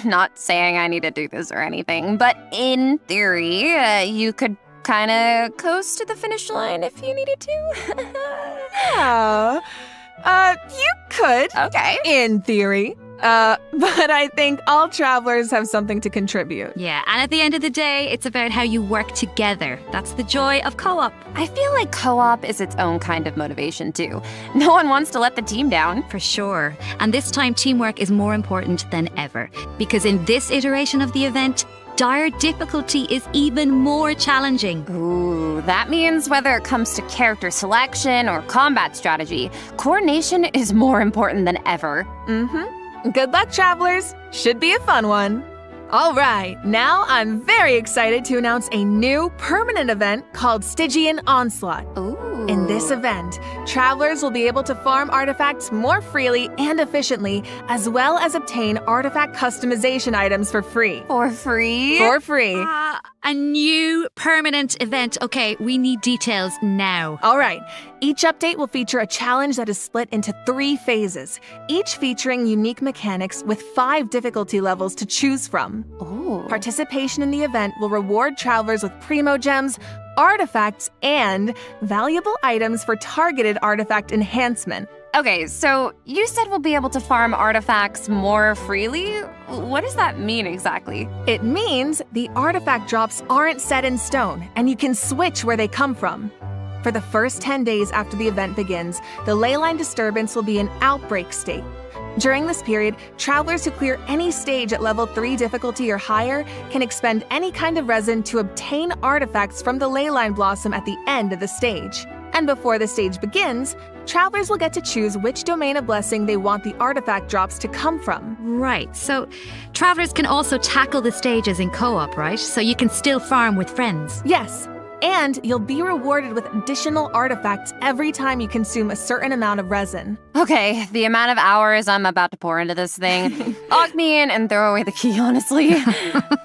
not saying I need to do this or anything, but in theory, you could kind of coast to the finish line if you needed to. You could. Okay. In theory. But I think all travelers have something to contribute. Yeah, and at the end of the day, it's about how you work together. That's the joy of co-op. I feel like co-op is its own kind of motivation too. No one wants to let the team down. For sure. And this time, teamwork is more important than ever. Because in this iteration of the event, dire difficulty is even more challenging. Ooh, that means whether it comes to character selection or combat strategy, coordination is more important than ever. Good luck, travelers. Should be a fun one. All right, now I'm very excited to announce a new permanent event called Stigian Onslaught. Ooh. In this event, travelers will be able to farm artifacts more freely and efficiently, as well as obtain artifact customization items for free. For free? For free. A new permanent event. Okay, we need details now. All right. Each update will feature a challenge that is split into 3 phases, each featuring unique mechanics with 5 difficulty levels to choose from. Ooh. Participation in the event will reward travelers with primo gems, artifacts, and valuable items for targeted artifact enhancement. Okay, so you said we'll be able to farm artifacts more freely? What does that mean exactly? It means the artifact drops aren't set in stone, and you can switch where they come from. For the first 10 days after the event begins, the leyline disturbance will be in outbreak state. During this period, travelers who clear any stage at level 3 difficulty or higher can expend any kind of resin to obtain artifacts from the leyline blossom at the end of the stage. And before the stage begins, travelers will get to choose which domain of blessing they want the artifact drops to come from. Right, so travelers can also tackle the stages in co-op, right? So you can still farm with friends. Yes, and you'll be rewarded with additional artifacts every time you consume a certain amount of resin. Okay, the amount of hours I'm about to pour into this thing. Lock me in and throw away the key, honestly.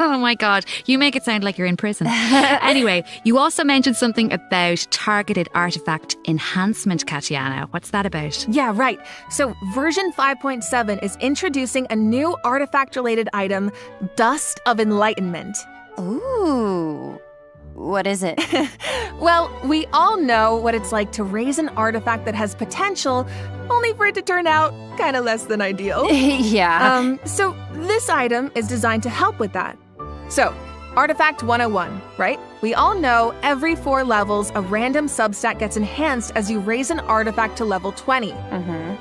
Oh my god, you make it sound like you're in prison. Anyway, you also mentioned something about targeted artifact enhancement, Katiana. What's that about? Yeah, right. So version 5.7 is introducing a new artifact-related item, Dust of Enlightenment. Ooh. What is it? Well, we all know what it's like to raise an artifact that has potential, only for it to turn out kind of less than ideal. Yeah. So this item is designed to help with that. So, Artifact 101, right? We all know every 4 levels, a random substat gets enhanced as you raise an artifact to level 20.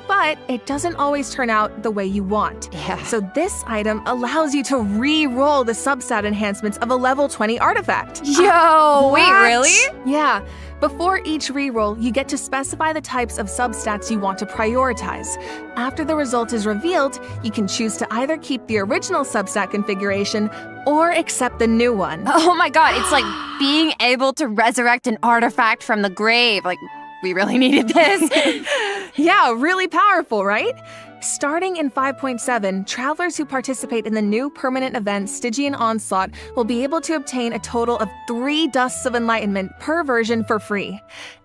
But it doesn't always turn out the way you want. Yeah. So this item allows you to re-roll the substat enhancements of a level 20 artifact. Yo, wait, really? Yeah. Before each reroll, you get to specify the types of substats you want to prioritize. After the result is revealed, you can choose to either keep the original substat configuration or accept the new one. Oh my god, it's like being able to resurrect an artifact from the grave. Like, we really needed this. Yeah, really powerful, right? Starting in 5.7, travelers who participate in the new permanent event Stigian Onslaught will be able to obtain a total of 3 Dusts of Enlightenment per version for free.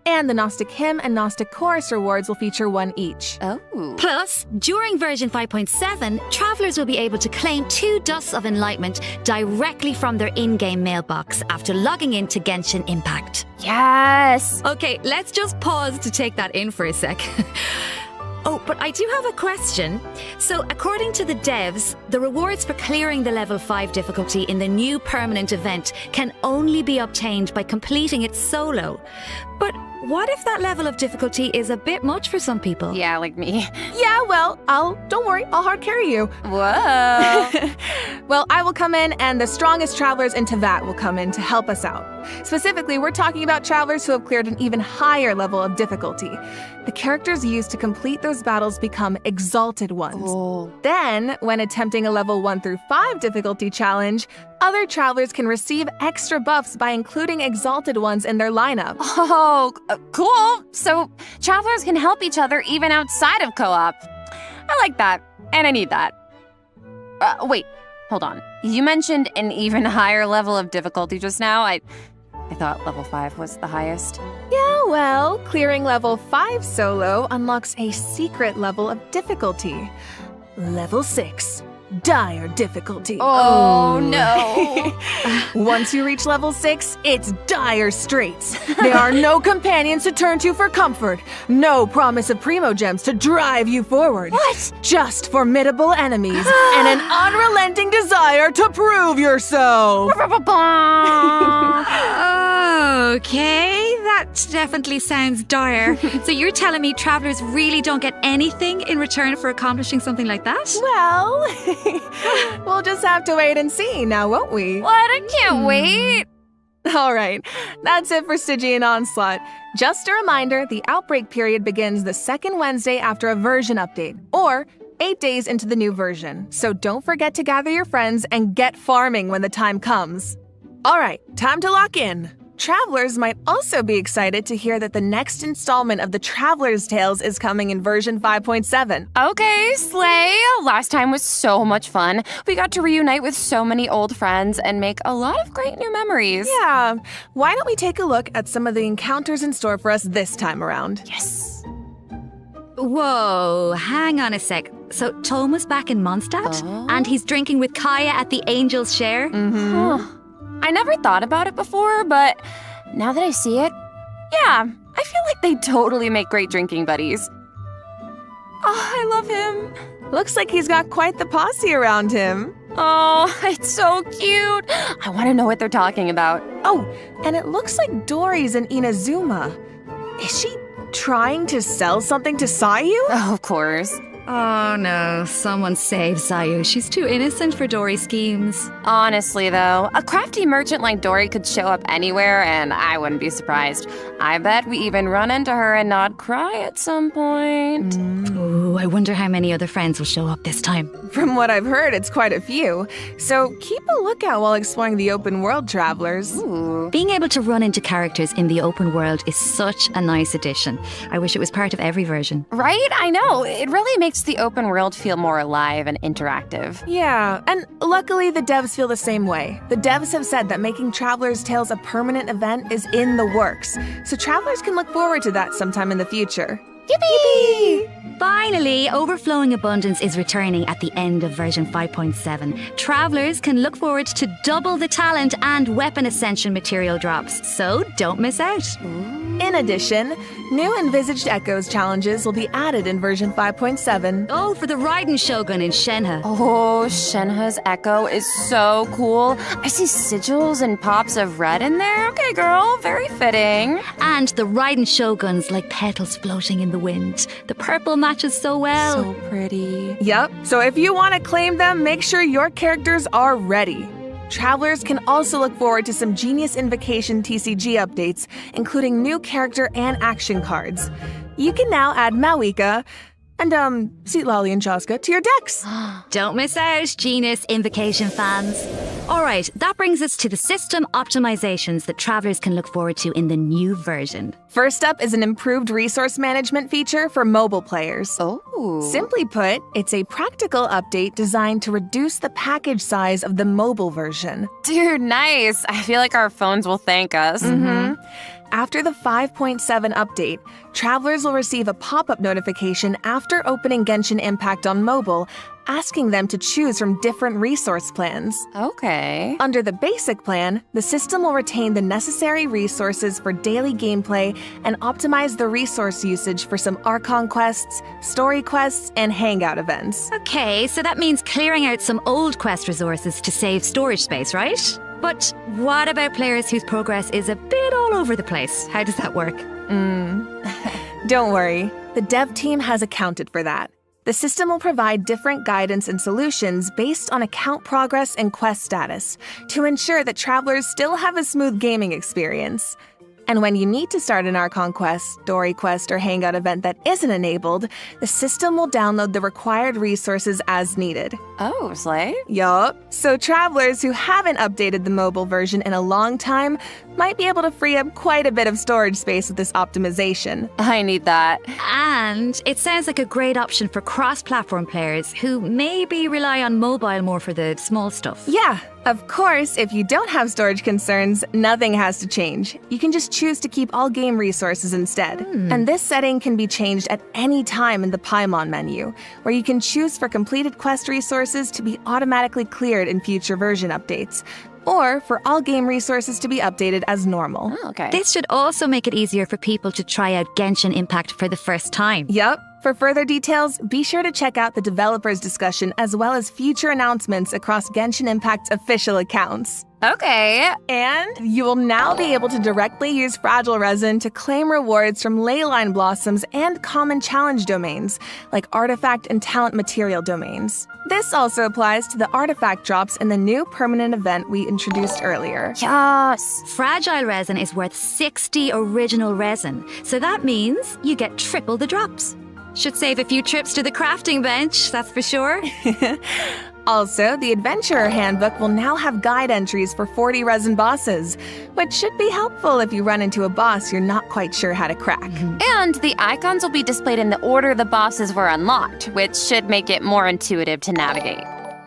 And the Gnostic Hymn and Gnostic Chorus rewards will feature 1 each. Oh. Plus, during version 5.7, travelers will be able to claim 2 Dusts of Enlightenment directly from their in-game mailbox after logging into Genshin Impact. Yes! Okay, let's just pause to take that in for a sec. Oh, but I do have a question. So, according to the devs, the rewards for clearing the level 5 difficulty in the new permanent event can only be obtained by completing it solo. But what if that level of difficulty is a bit much for some people? Yeah, like me. Yeah, well, don't worry, I'll hard carry you. Whoa. Well, I will come in, and the strongest travelers in Teyvat will come in to help us out. Specifically, we're talking about travelers who have cleared an even higher level of difficulty. The characters used to complete those battles become exalted ones. Oh. Then, when attempting a level 1 through 5 difficulty challenge, other travelers can receive extra buffs by including exalted ones in their lineup. Oh, cool. So travelers can help each other even outside of co-op. I like that, and I need that. Wait, hold on. You mentioned an even higher level of difficulty just now. I thought level 5 was the highest. Yeah, well, clearing level 5 solo unlocks a secret level of difficulty. Level 6. Dire difficulty. Oh, no. Once you reach level 6, it's dire straits. There are no companions to turn to for comfort. No promise of primo gems to drive you forward. What? Just formidable enemies and an unrelenting desire to prove yourself. Okay, that definitely sounds dire. So you're telling me travelers really don't get anything in return for accomplishing something like that? Well, we'll just have to wait and see now, won't we? What? I can't wait. All right, that's it for Stigian Onslaught. Just a reminder, the outbreak period begins the second Wednesday after a version update, or 8 days into the new version. So don't forget to gather your friends and get farming when the time comes. All right, time to lock in. Travelers might also be excited to hear that the next installment of the Traveler's Tales is coming in version 5.7. Okay, slay! Last time was so much fun. We got to reunite with so many old friends and make a lot of great new memories. Yeah, why don't we take a look at some of the encounters in store for us this time around? Yes! Whoa, hang on a sec. So Toma's back in Mondstadt? And he's drinking with Kaya at the Angel's Share? Huh. I never thought about it before, but now that I see it, yeah, I feel like they totally make great drinking buddies. Oh, I love him. Looks like he's got quite the posse around him. Oh, it's so cute. I want to know what they're talking about. Oh, and it looks like Dory's in Inazuma. Is she trying to sell something to Sayu? Oh, of course. Oh no, someone save Sayu. She's too innocent for Dory's schemes. Honestly, though, a crafty merchant like Dory could show up anywhere and I wouldn't be surprised. I bet we even run into her and not cry at some point. Ooh, I wonder how many other friends will show up this time. From what I've heard, it's quite a few. So keep a lookout while exploring the open world, travelers. Ooh. Being able to run into characters in the open world is such a nice addition. I wish it was part of every version. Right? I know. It really makes the open world feel more alive and interactive. Yeah, and luckily the devs feel the same way. The devs have said that making Traveler's Tales a permanent event is in the works, so travelers can look forward to that sometime in the future. Yippee! Finally, Overflowing Abundance is returning at the end of version 5.7. Travelers can look forward to double the talent and weapon ascension material drops, so don't miss out. In addition, new Envisaged Echoes challenges will be added in version 5.7. Oh, for the Raiden Shogun in Shenhe. Oh, Shenhe's Echo is so cool. I see sigils and pops of red in there. Okay, girl, very fitting. And the Raiden Shoguns like petals floating in the wind. The purple matches so well. So pretty. Yep, so if you want to claim them, make sure your characters are ready. Travelers can also look forward to some Genius Invocation TCG updates, including new character and action cards. You can now add Mawika, And, Seatlolly and Chaska, to your decks! Don't miss out, Genus Invocation fans. Alright, that brings us to the system optimizations that travelers can look forward to in the new version. First up is an improved resource management feature for mobile players. Oh. Simply put, it's a practical update designed to reduce the package size of the mobile version. Dude, nice. I feel like our phones will thank us. Mm-hmm. After the 5.7 update, travelers will receive a pop-up notification after opening Genshin Impact on mobile, asking them to choose from different resource plans. Okay. Under the basic plan, the system will retain the necessary resources for daily gameplay and optimize the resource usage for some Archon quests, story quests, and hangout events. Okay, so that means clearing out some old quest resources to save storage space, right? But what about players whose progress is a bit all over the place? How does that work? Don't worry, the dev team has accounted for that. The system will provide different guidance and solutions based on account progress and quest status to ensure that travelers still have a smooth gaming experience. And when you need to start an Archon quest, story quest, or hangout event that isn't enabled, the system will download the required resources as needed. Oh, slay? Yup. So travelers who haven't updated the mobile version in a long time might be able to free up quite a bit of storage space with this optimization. I need that. And it sounds like a great option for cross-platform players who maybe rely on mobile more for the small stuff. Yeah. Of course, if you don't have storage concerns, nothing has to change. You can just choose to keep all game resources instead. And this setting can be changed at any time in the Paimon menu, where you can choose for completed quest resources to be automatically cleared in future version updates, or for all game resources to be updated as normal. Oh, okay. This should also make it easier for people to try out Genshin Impact for the first time. Yup. For further details, be sure to check out the developers' discussion as well as future announcements across Genshin Impact's official accounts. Okay. And you will now be able to directly use Fragile Resin to claim rewards from Leyline Blossoms and common challenge domains, like artifact and talent material domains. This also applies to the artifact drops in the new permanent event we introduced earlier. Yes. Fragile Resin is worth 60 original resin, so that means you get triple the drops. Should save a few trips to the crafting bench, that's for sure. Also, the Adventurer Handbook will now have guide entries for 40 resin bosses, which should be helpful if you run into a boss you're not quite sure how to crack. And the icons will be displayed in the order the bosses were unlocked, which should make it more intuitive to navigate.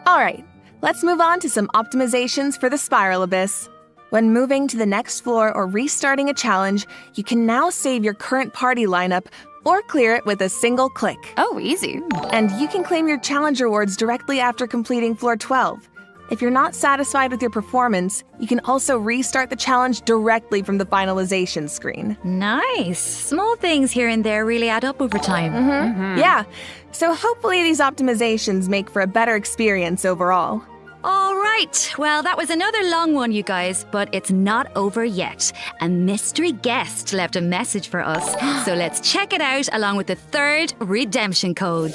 All right, let's move on to some optimizations for the Spiral Abyss. When moving to the next floor or restarting a challenge, you can now save your current party lineup or clear it with a single click. Oh, easy. And you can claim your challenge rewards directly after completing floor 12. If you're not satisfied with your performance, you can also restart the challenge directly from the finalization screen. Nice. Small things here and there really add up over time. Yeah, so hopefully these optimizations make for a better experience overall. All right. Well, that was another long one, you guys, but it's not over yet. A mystery guest left a message for us, so let's check it out along with the third redemption code.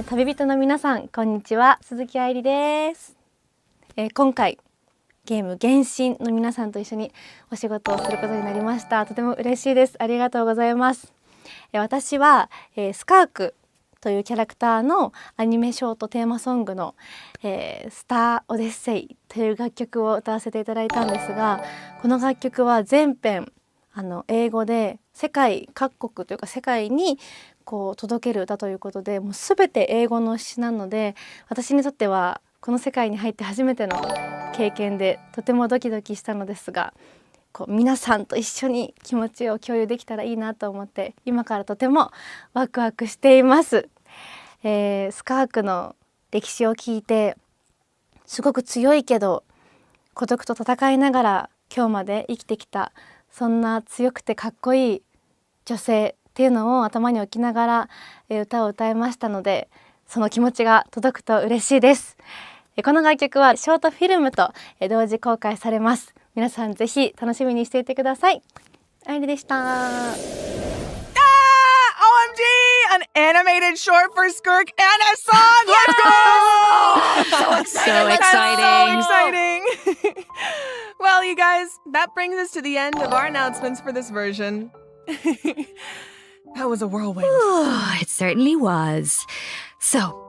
旅人の皆さん、こんにちは。鈴木愛理です。今回ゲーム原神の皆さんと一緒にお仕事をすることになりました。とても嬉しいです。ありがとうございます。私は、スカークというキャラクターのアニメショートテーマソングの、スター・オデッセイという楽曲を歌わせていただいたんですが、この楽曲は全編英語で世界各国というか世界にこう届ける歌ということで、もう全て英語の詩なので、私にとってはこの世界に入って初めての経験でとてもドキドキしたのですが、こう皆さんと一緒に気持ちを共有できたらいいなと思って今からとてもワクワクしています。スカークの歴史を聞いてすごく強いけど孤独と戦いながら今日まで生きてきた、そんな強くてかっこいい女性っていうのを頭に置きながら歌を歌いましたので、その気持ちが届くと嬉しいです。この楽曲はショートフィルムと同時公開されます。皆さんぜひ楽しみにしていてください。あいりでした。OMG! An animated short for Skirk and a song! Let's go! So exciting. So exciting. Well, you guys, that brings us to the end of our announcements for this version. That was a whirlwind. It certainly was. So,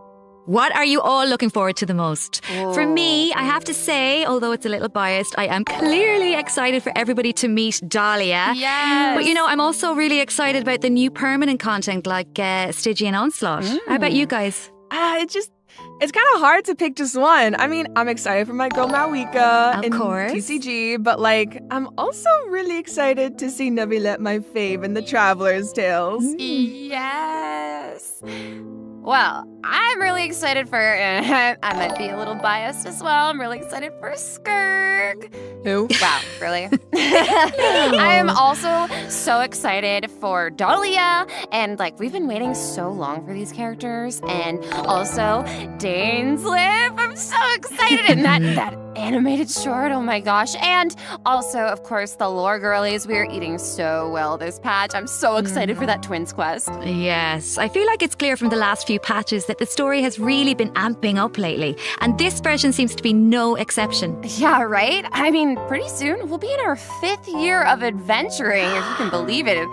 what are you all looking forward to the most? For me, I have to say, although it's a little biased, I am clearly excited for everybody to meet Dahlia. Yes. But I'm also really excited about the new permanent content like Stygian Onslaught. How about you guys? It's kind of hard to pick just one. I mean, I'm excited for my girl Mawika in TCG, but I'm also really excited to see Nebilet, my fave, in the Traveler's Tales. Yes. Well, I'm really excited for, I might be a little biased as well, I'm really excited for Skirk. Who? Wow, really? I am also so excited for Dahlia, and we've been waiting so long for these characters, and also Dane's Lip, I'm so excited, and that animated short, oh my gosh, and also, of course, the lore girlies, we are eating so well this patch, I'm so excited for that Twins quest. Yes, I feel like it's clear from the last few patches that the story has really been amping up lately, and this version seems to be no exception. Yeah, right? I mean, pretty soon we'll be in our 5th year of adventuring, if you can believe it. It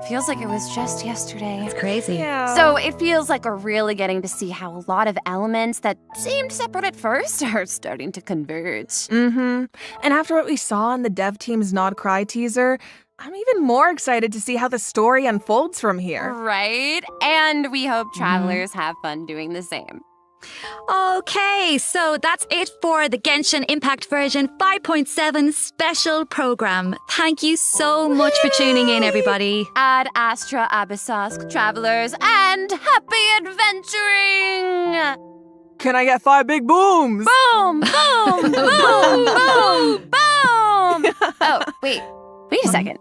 feels like it was just yesterday. It's crazy. Yeah. So it feels like we're really getting to see how a lot of elements that seemed separate at first are starting to converge. Mm-hmm. And after what we saw in the dev team's Nod Cry teaser, I'm even more excited to see how the story unfolds from here. Right? And we hope travelers have fun doing the same. Okay, so that's it for the Genshin Impact version 5.7 special program. Thank you so much for tuning in, everybody. Ad Astra Abyssos, travelers, and happy adventuring! Can I get 5 big booms? Boom! Boom! Boom! Boom! Boom! Oh, wait a second.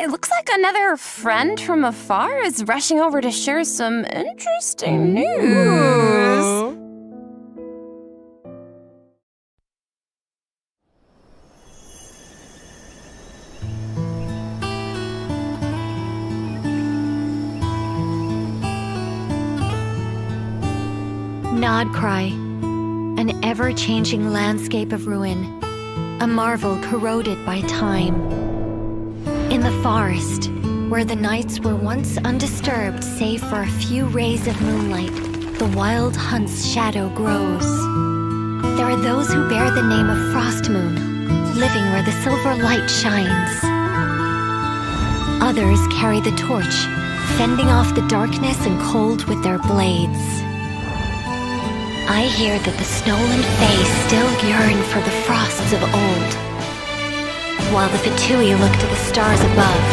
It looks like another friend from afar is rushing over to share some interesting news. Nod Cry, an ever-changing landscape of ruin, a marvel corroded by time. In the forest, where the nights were once undisturbed save for a few rays of moonlight, the wild hunt's shadow grows. There are those who bear the name of Frost Moon, living where the silver light shines. Others carry the torch, fending off the darkness and cold with their blades. I hear that the Snowland Fae still yearn for the frosts of old, while the Fatui look to the stars above,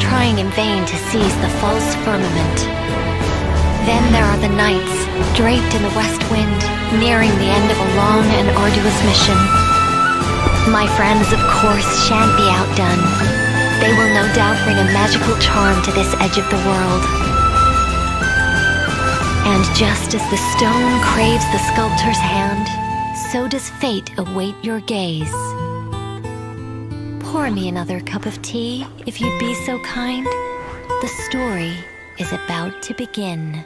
trying in vain to seize the false firmament. Then there are the nights, draped in the west wind, nearing the end of a long and arduous mission. My friends, of course, shan't be outdone. They will no doubt bring a magical charm to this edge of the world. And just as the stone craves the sculptor's hand, so does fate await your gaze. Pour me another cup of tea, if you'd be so kind. The story is about to begin.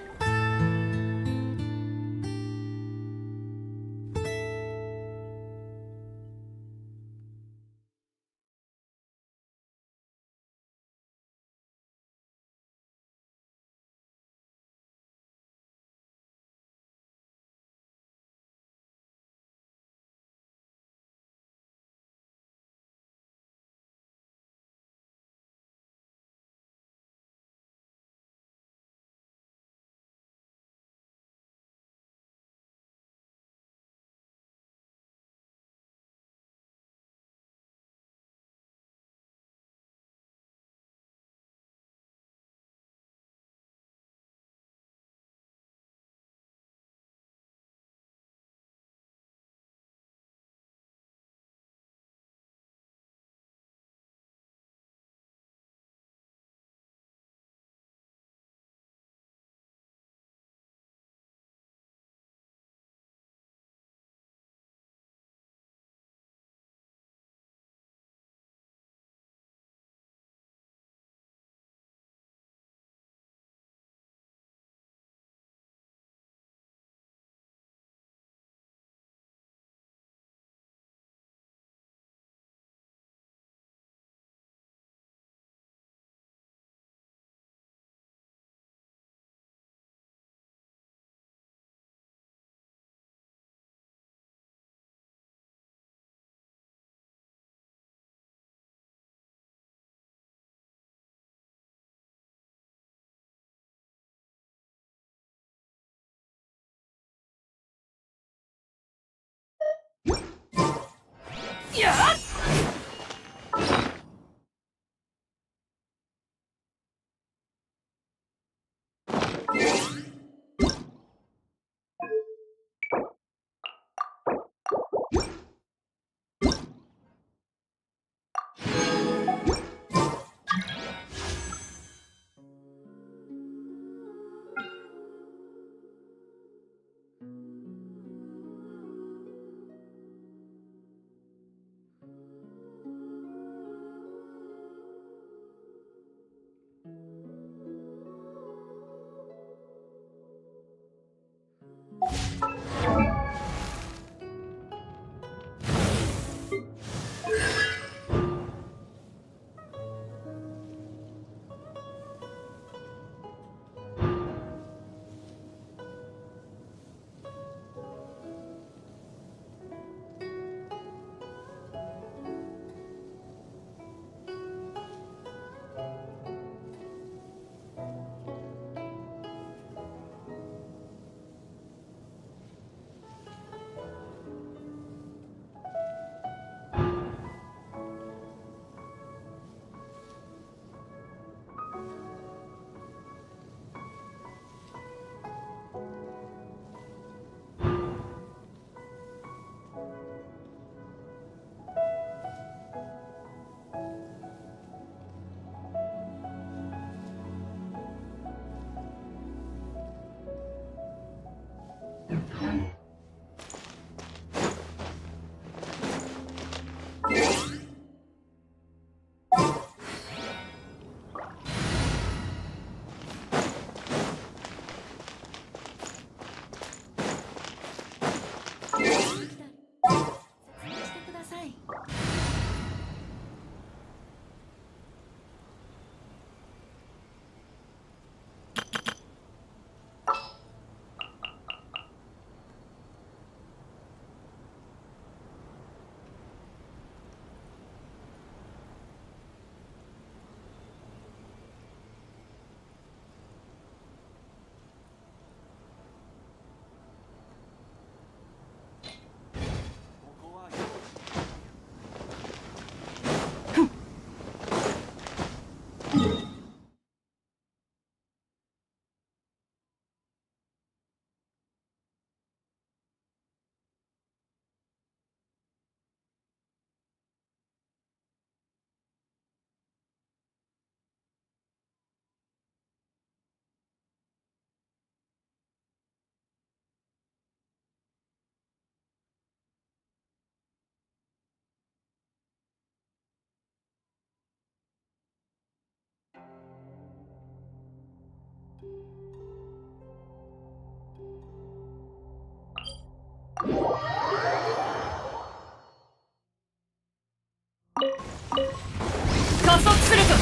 加速するぞ。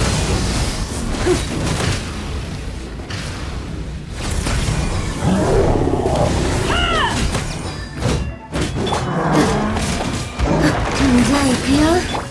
じゃあ行くよ。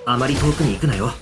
あまり遠くに行くなよ。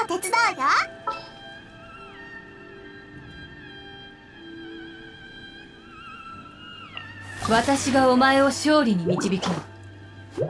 手伝うよ。私がお前を勝利に導こう。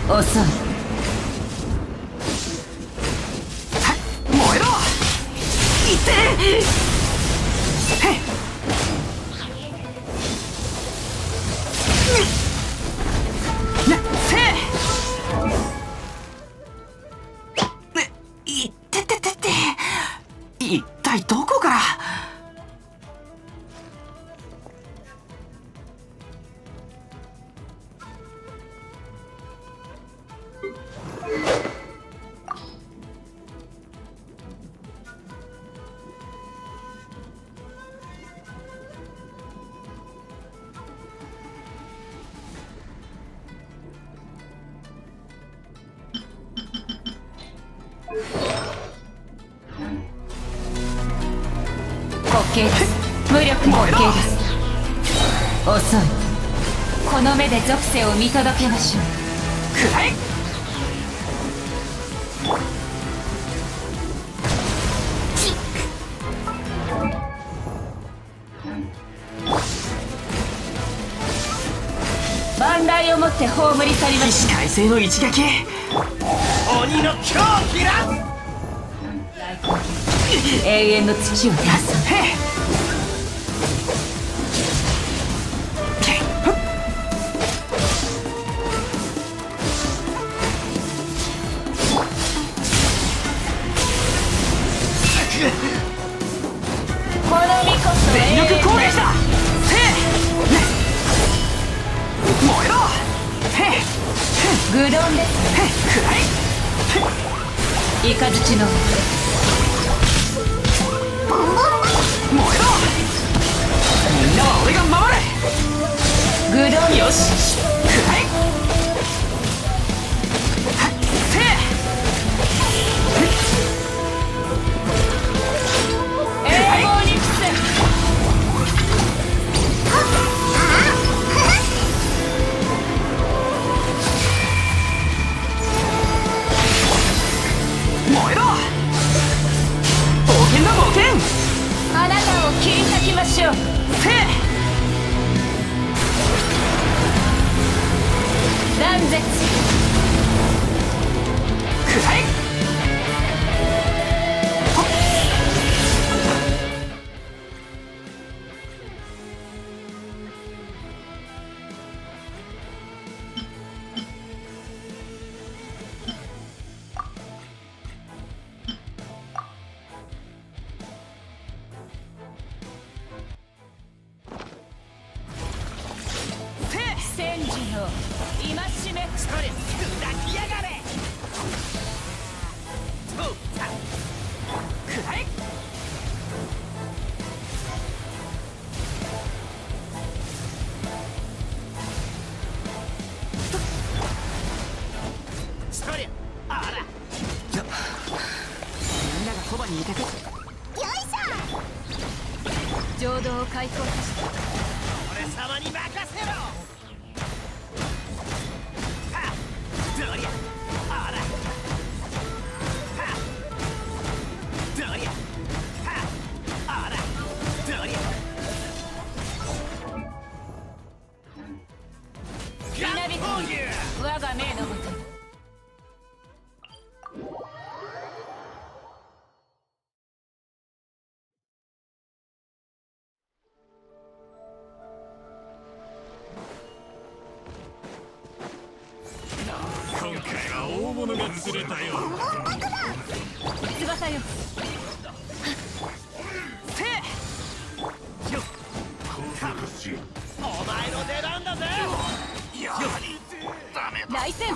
遅い。燃えろ。いっていってってってって一体どこから。OK です。無力に OK です。遅い。この目で属性を見届けましょう。くらえ。って葬り去りま起死回生の一撃。鬼の狂気だ。永遠の土を出す。この身こそ全力攻撃だ。燃えろ。愚論です。暗い。イカズチの燃えろ。みんなは俺が守る。愚論。よし。暗い。燃えろ。冒険だ冒険。あなたを切り裂きましょう。断絶。暗い。戦時の戒め。それ砕きやがれ。暗い。そりゃあら。みんながそばにいてくれ。よいし浄土を開放させて。俺様に任せろ。どりゃあら。どりゃあら。どりゃ稲光我が命のもとに。今回は大物が釣れたよ。翼よ。お前の出番だぜ。やはりダメだ。来戦。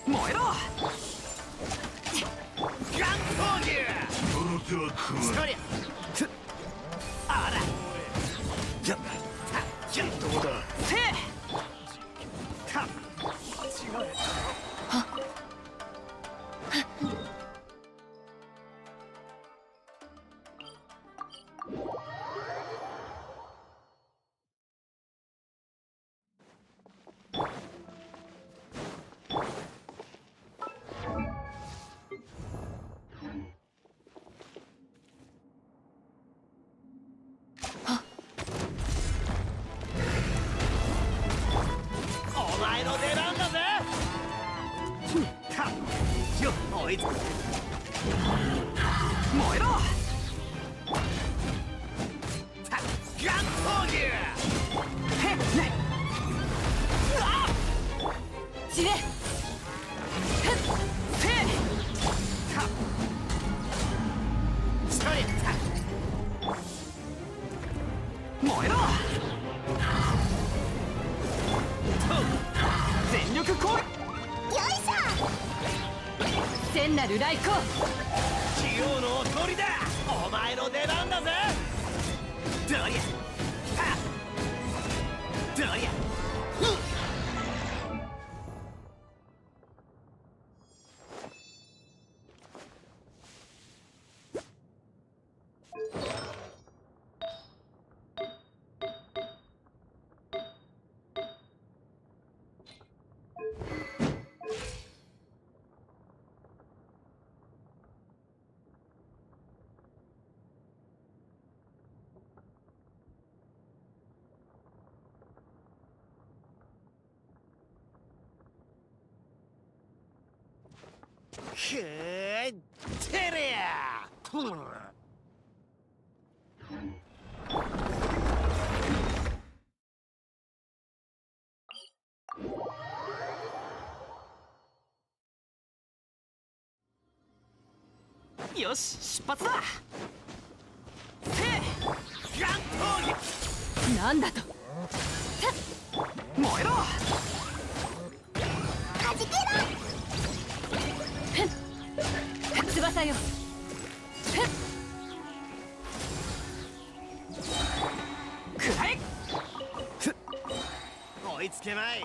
燃えろ。ガン闘牛。この手は食わない。あら。どうだ。お前の出番だぜ。よっ、追いつく。燃えろ。ガン闘牛。死ね。ストレッタ。燃えろ。全力攻撃。ょよいし聖なる来光。ジオのおりだ。お前の出番だぜ。どりゃどりゃ。テレアよし出発だ。なんだと燃えろ。はじけろ。翼よ。くらえ。追いつけまい。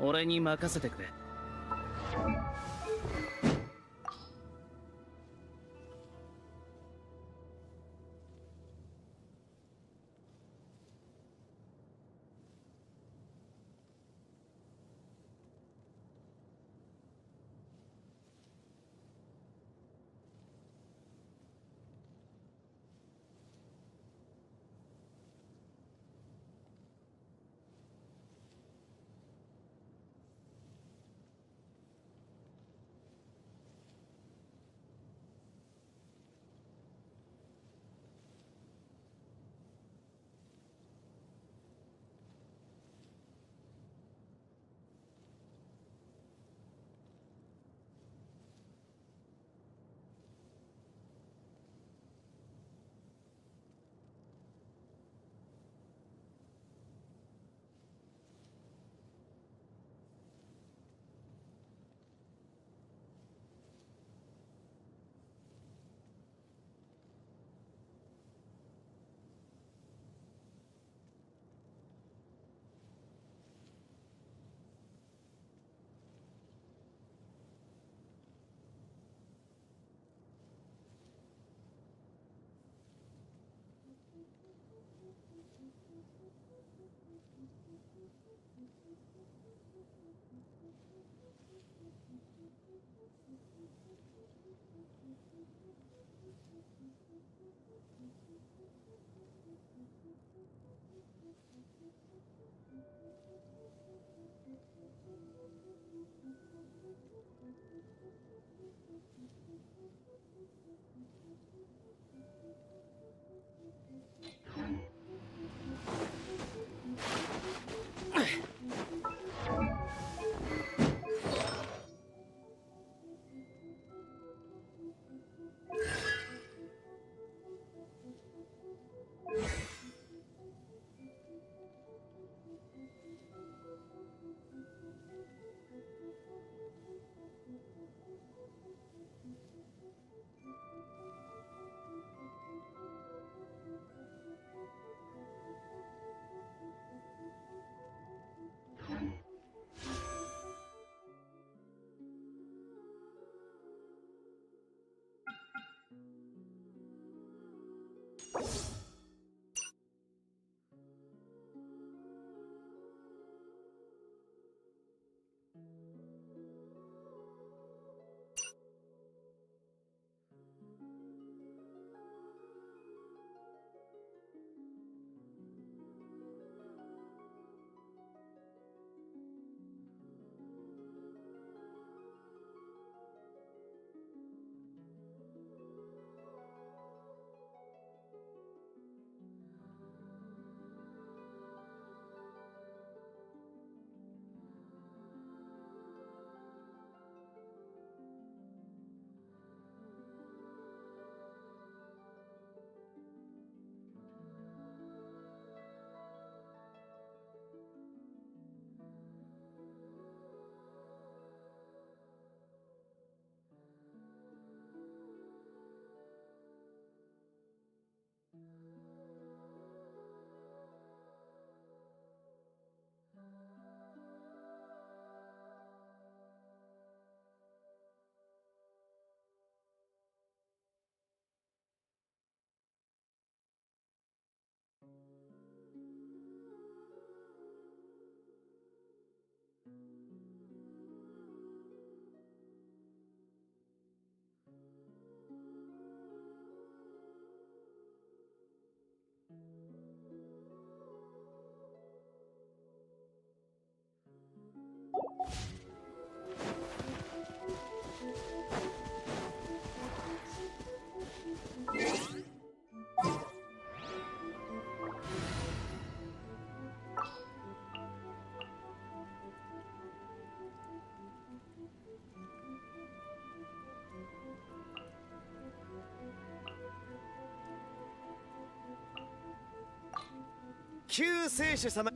俺に任せてくれ。救世主様。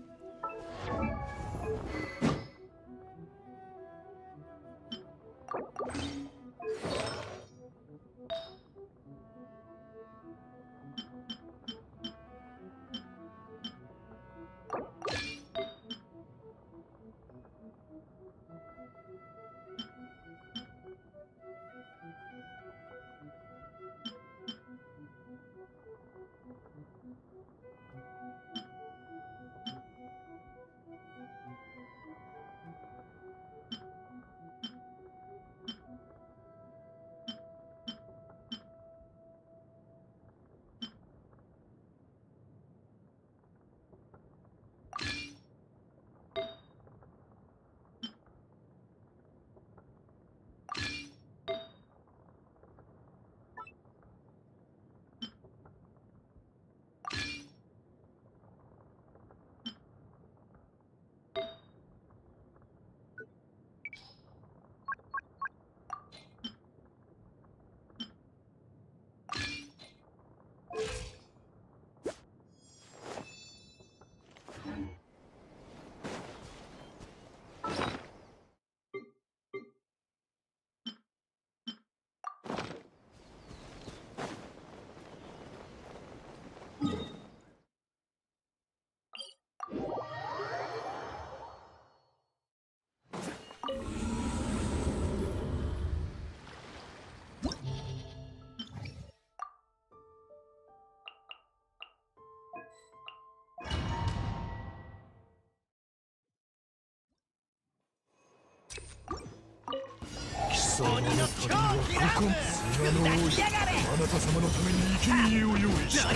鬼の狂気ラブ砂の王子、あなた様のために生贄を用意した。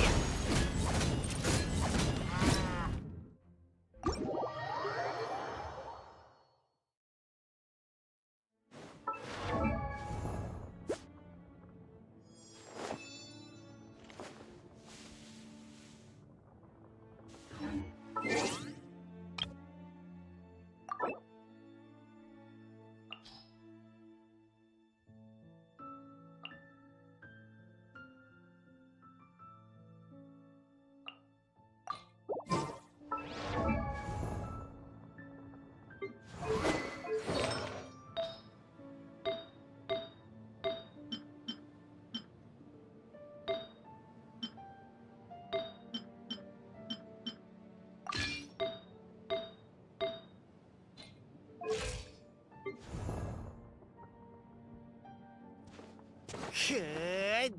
くー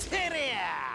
てりゃ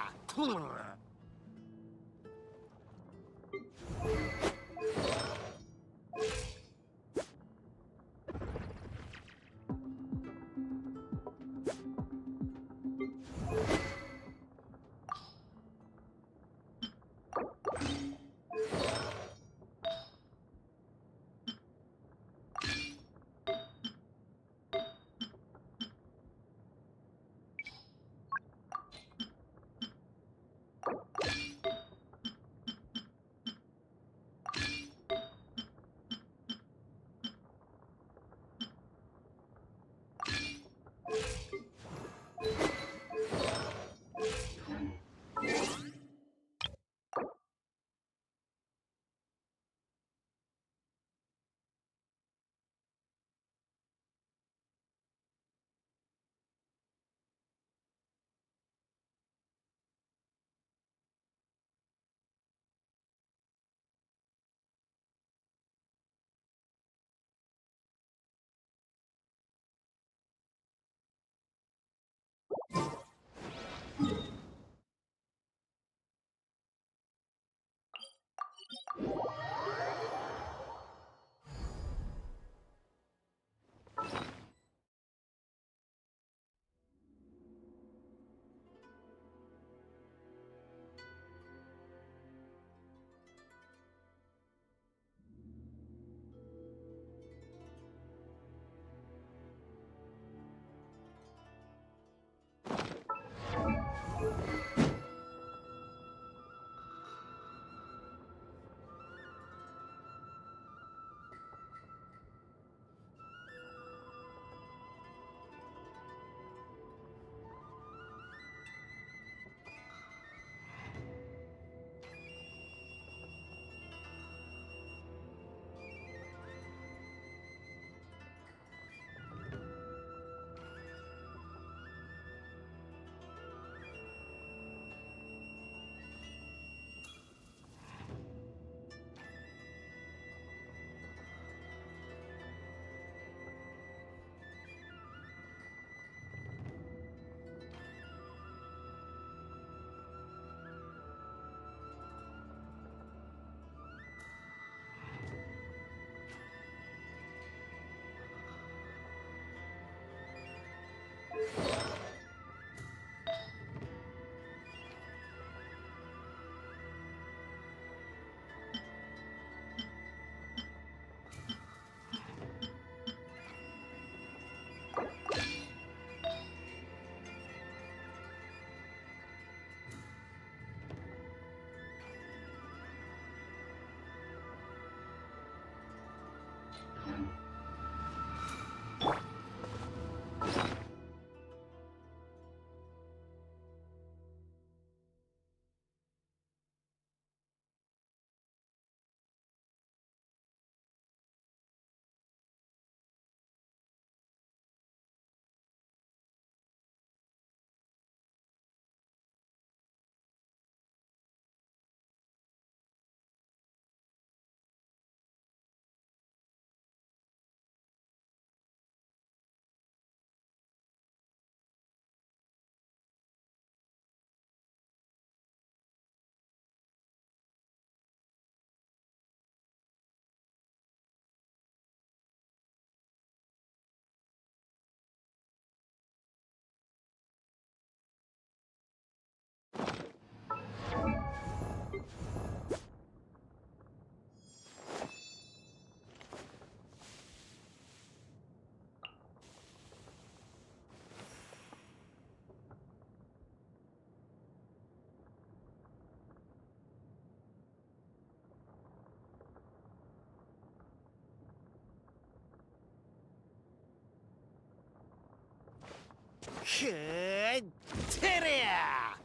テレア。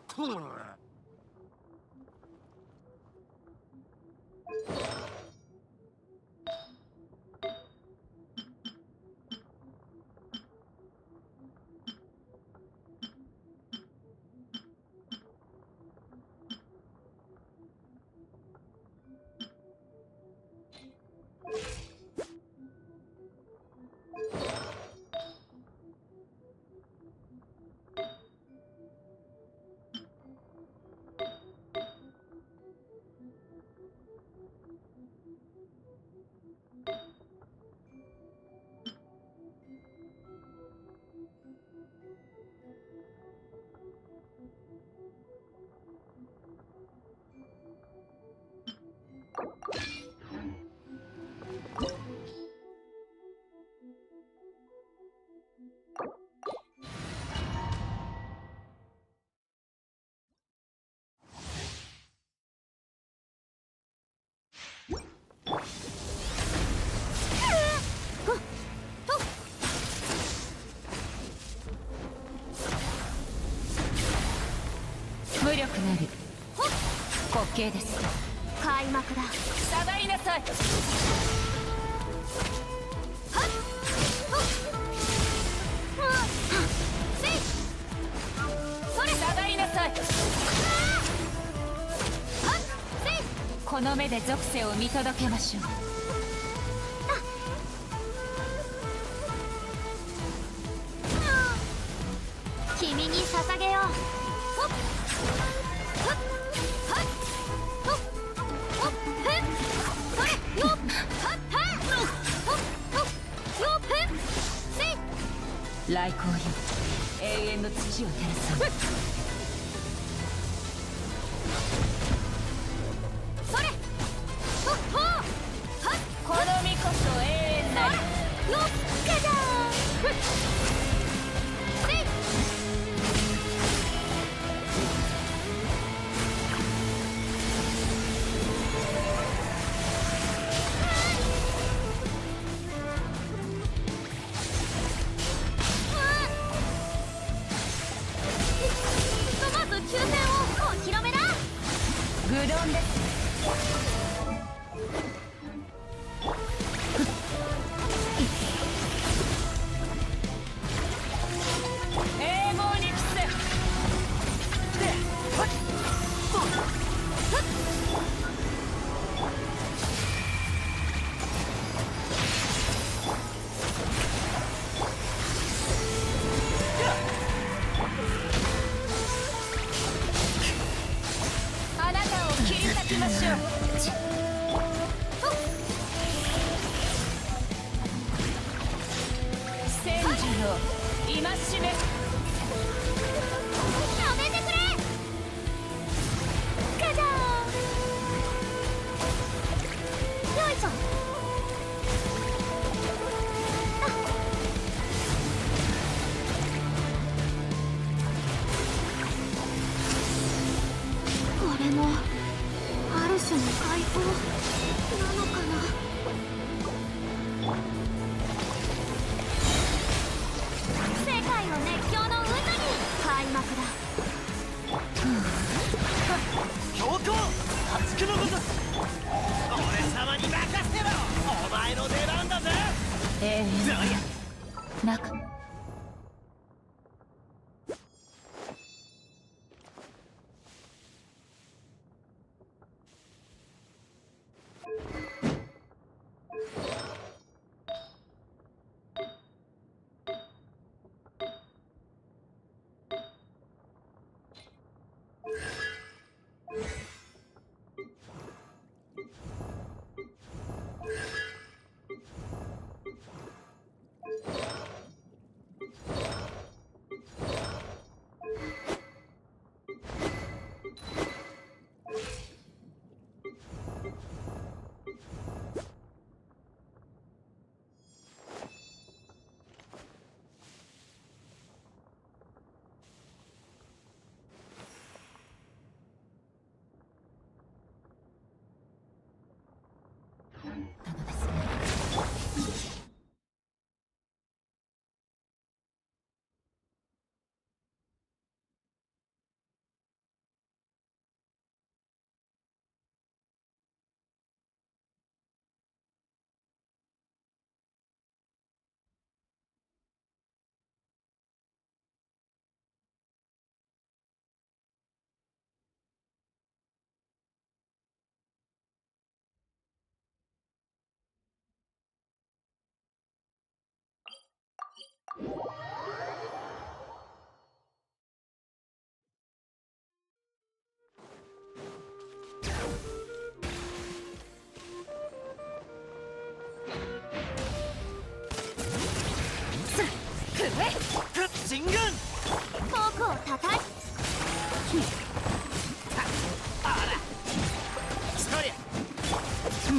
無力なる滑稽です。開幕だ。下がりなさい。それ下がりなさい。この目で属性を見届けましょう。君に捧げよう。来光よ、永遠の辻を照らす。それこの身こそ永遠なり。よっかじゃ抽選をお披露目だ。愚論です。永劫に伏せ。あなたを切り裂きましょう。戦時の戒め。やめてくれ。ガジャー。よいしょ。これもある種の解放なのかな。世界を熱狂の渦に開幕だ。強行熱くのごとし。俺様に任せろ。お前の出番だぜ。中。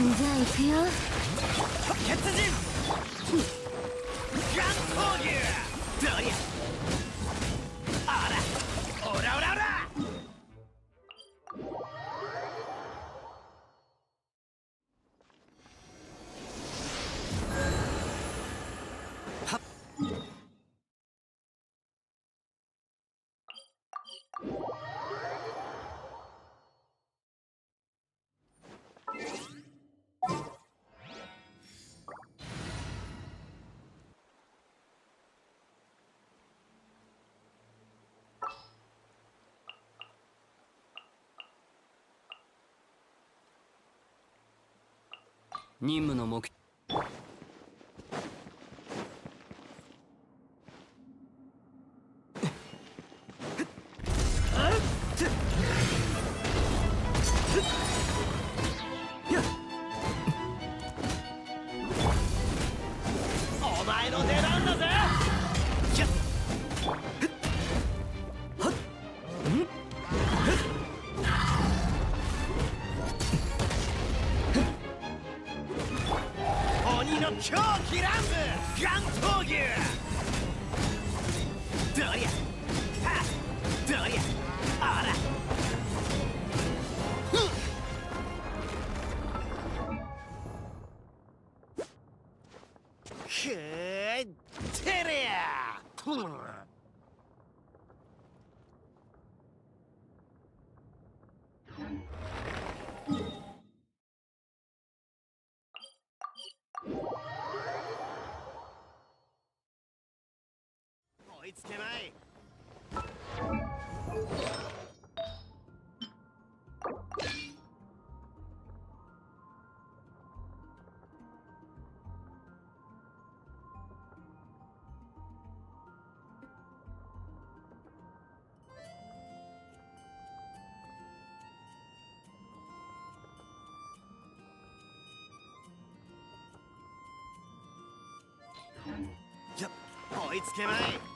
じゃあ行くよ。血人ガン闘牛どりゃあらオラオラオラ任務の目標。お前の出番だぜ。鬼の狂気乱舞ガン闘牛どりゃはっどりゃあらふーてりゃ追いつけまい。追いつけまい。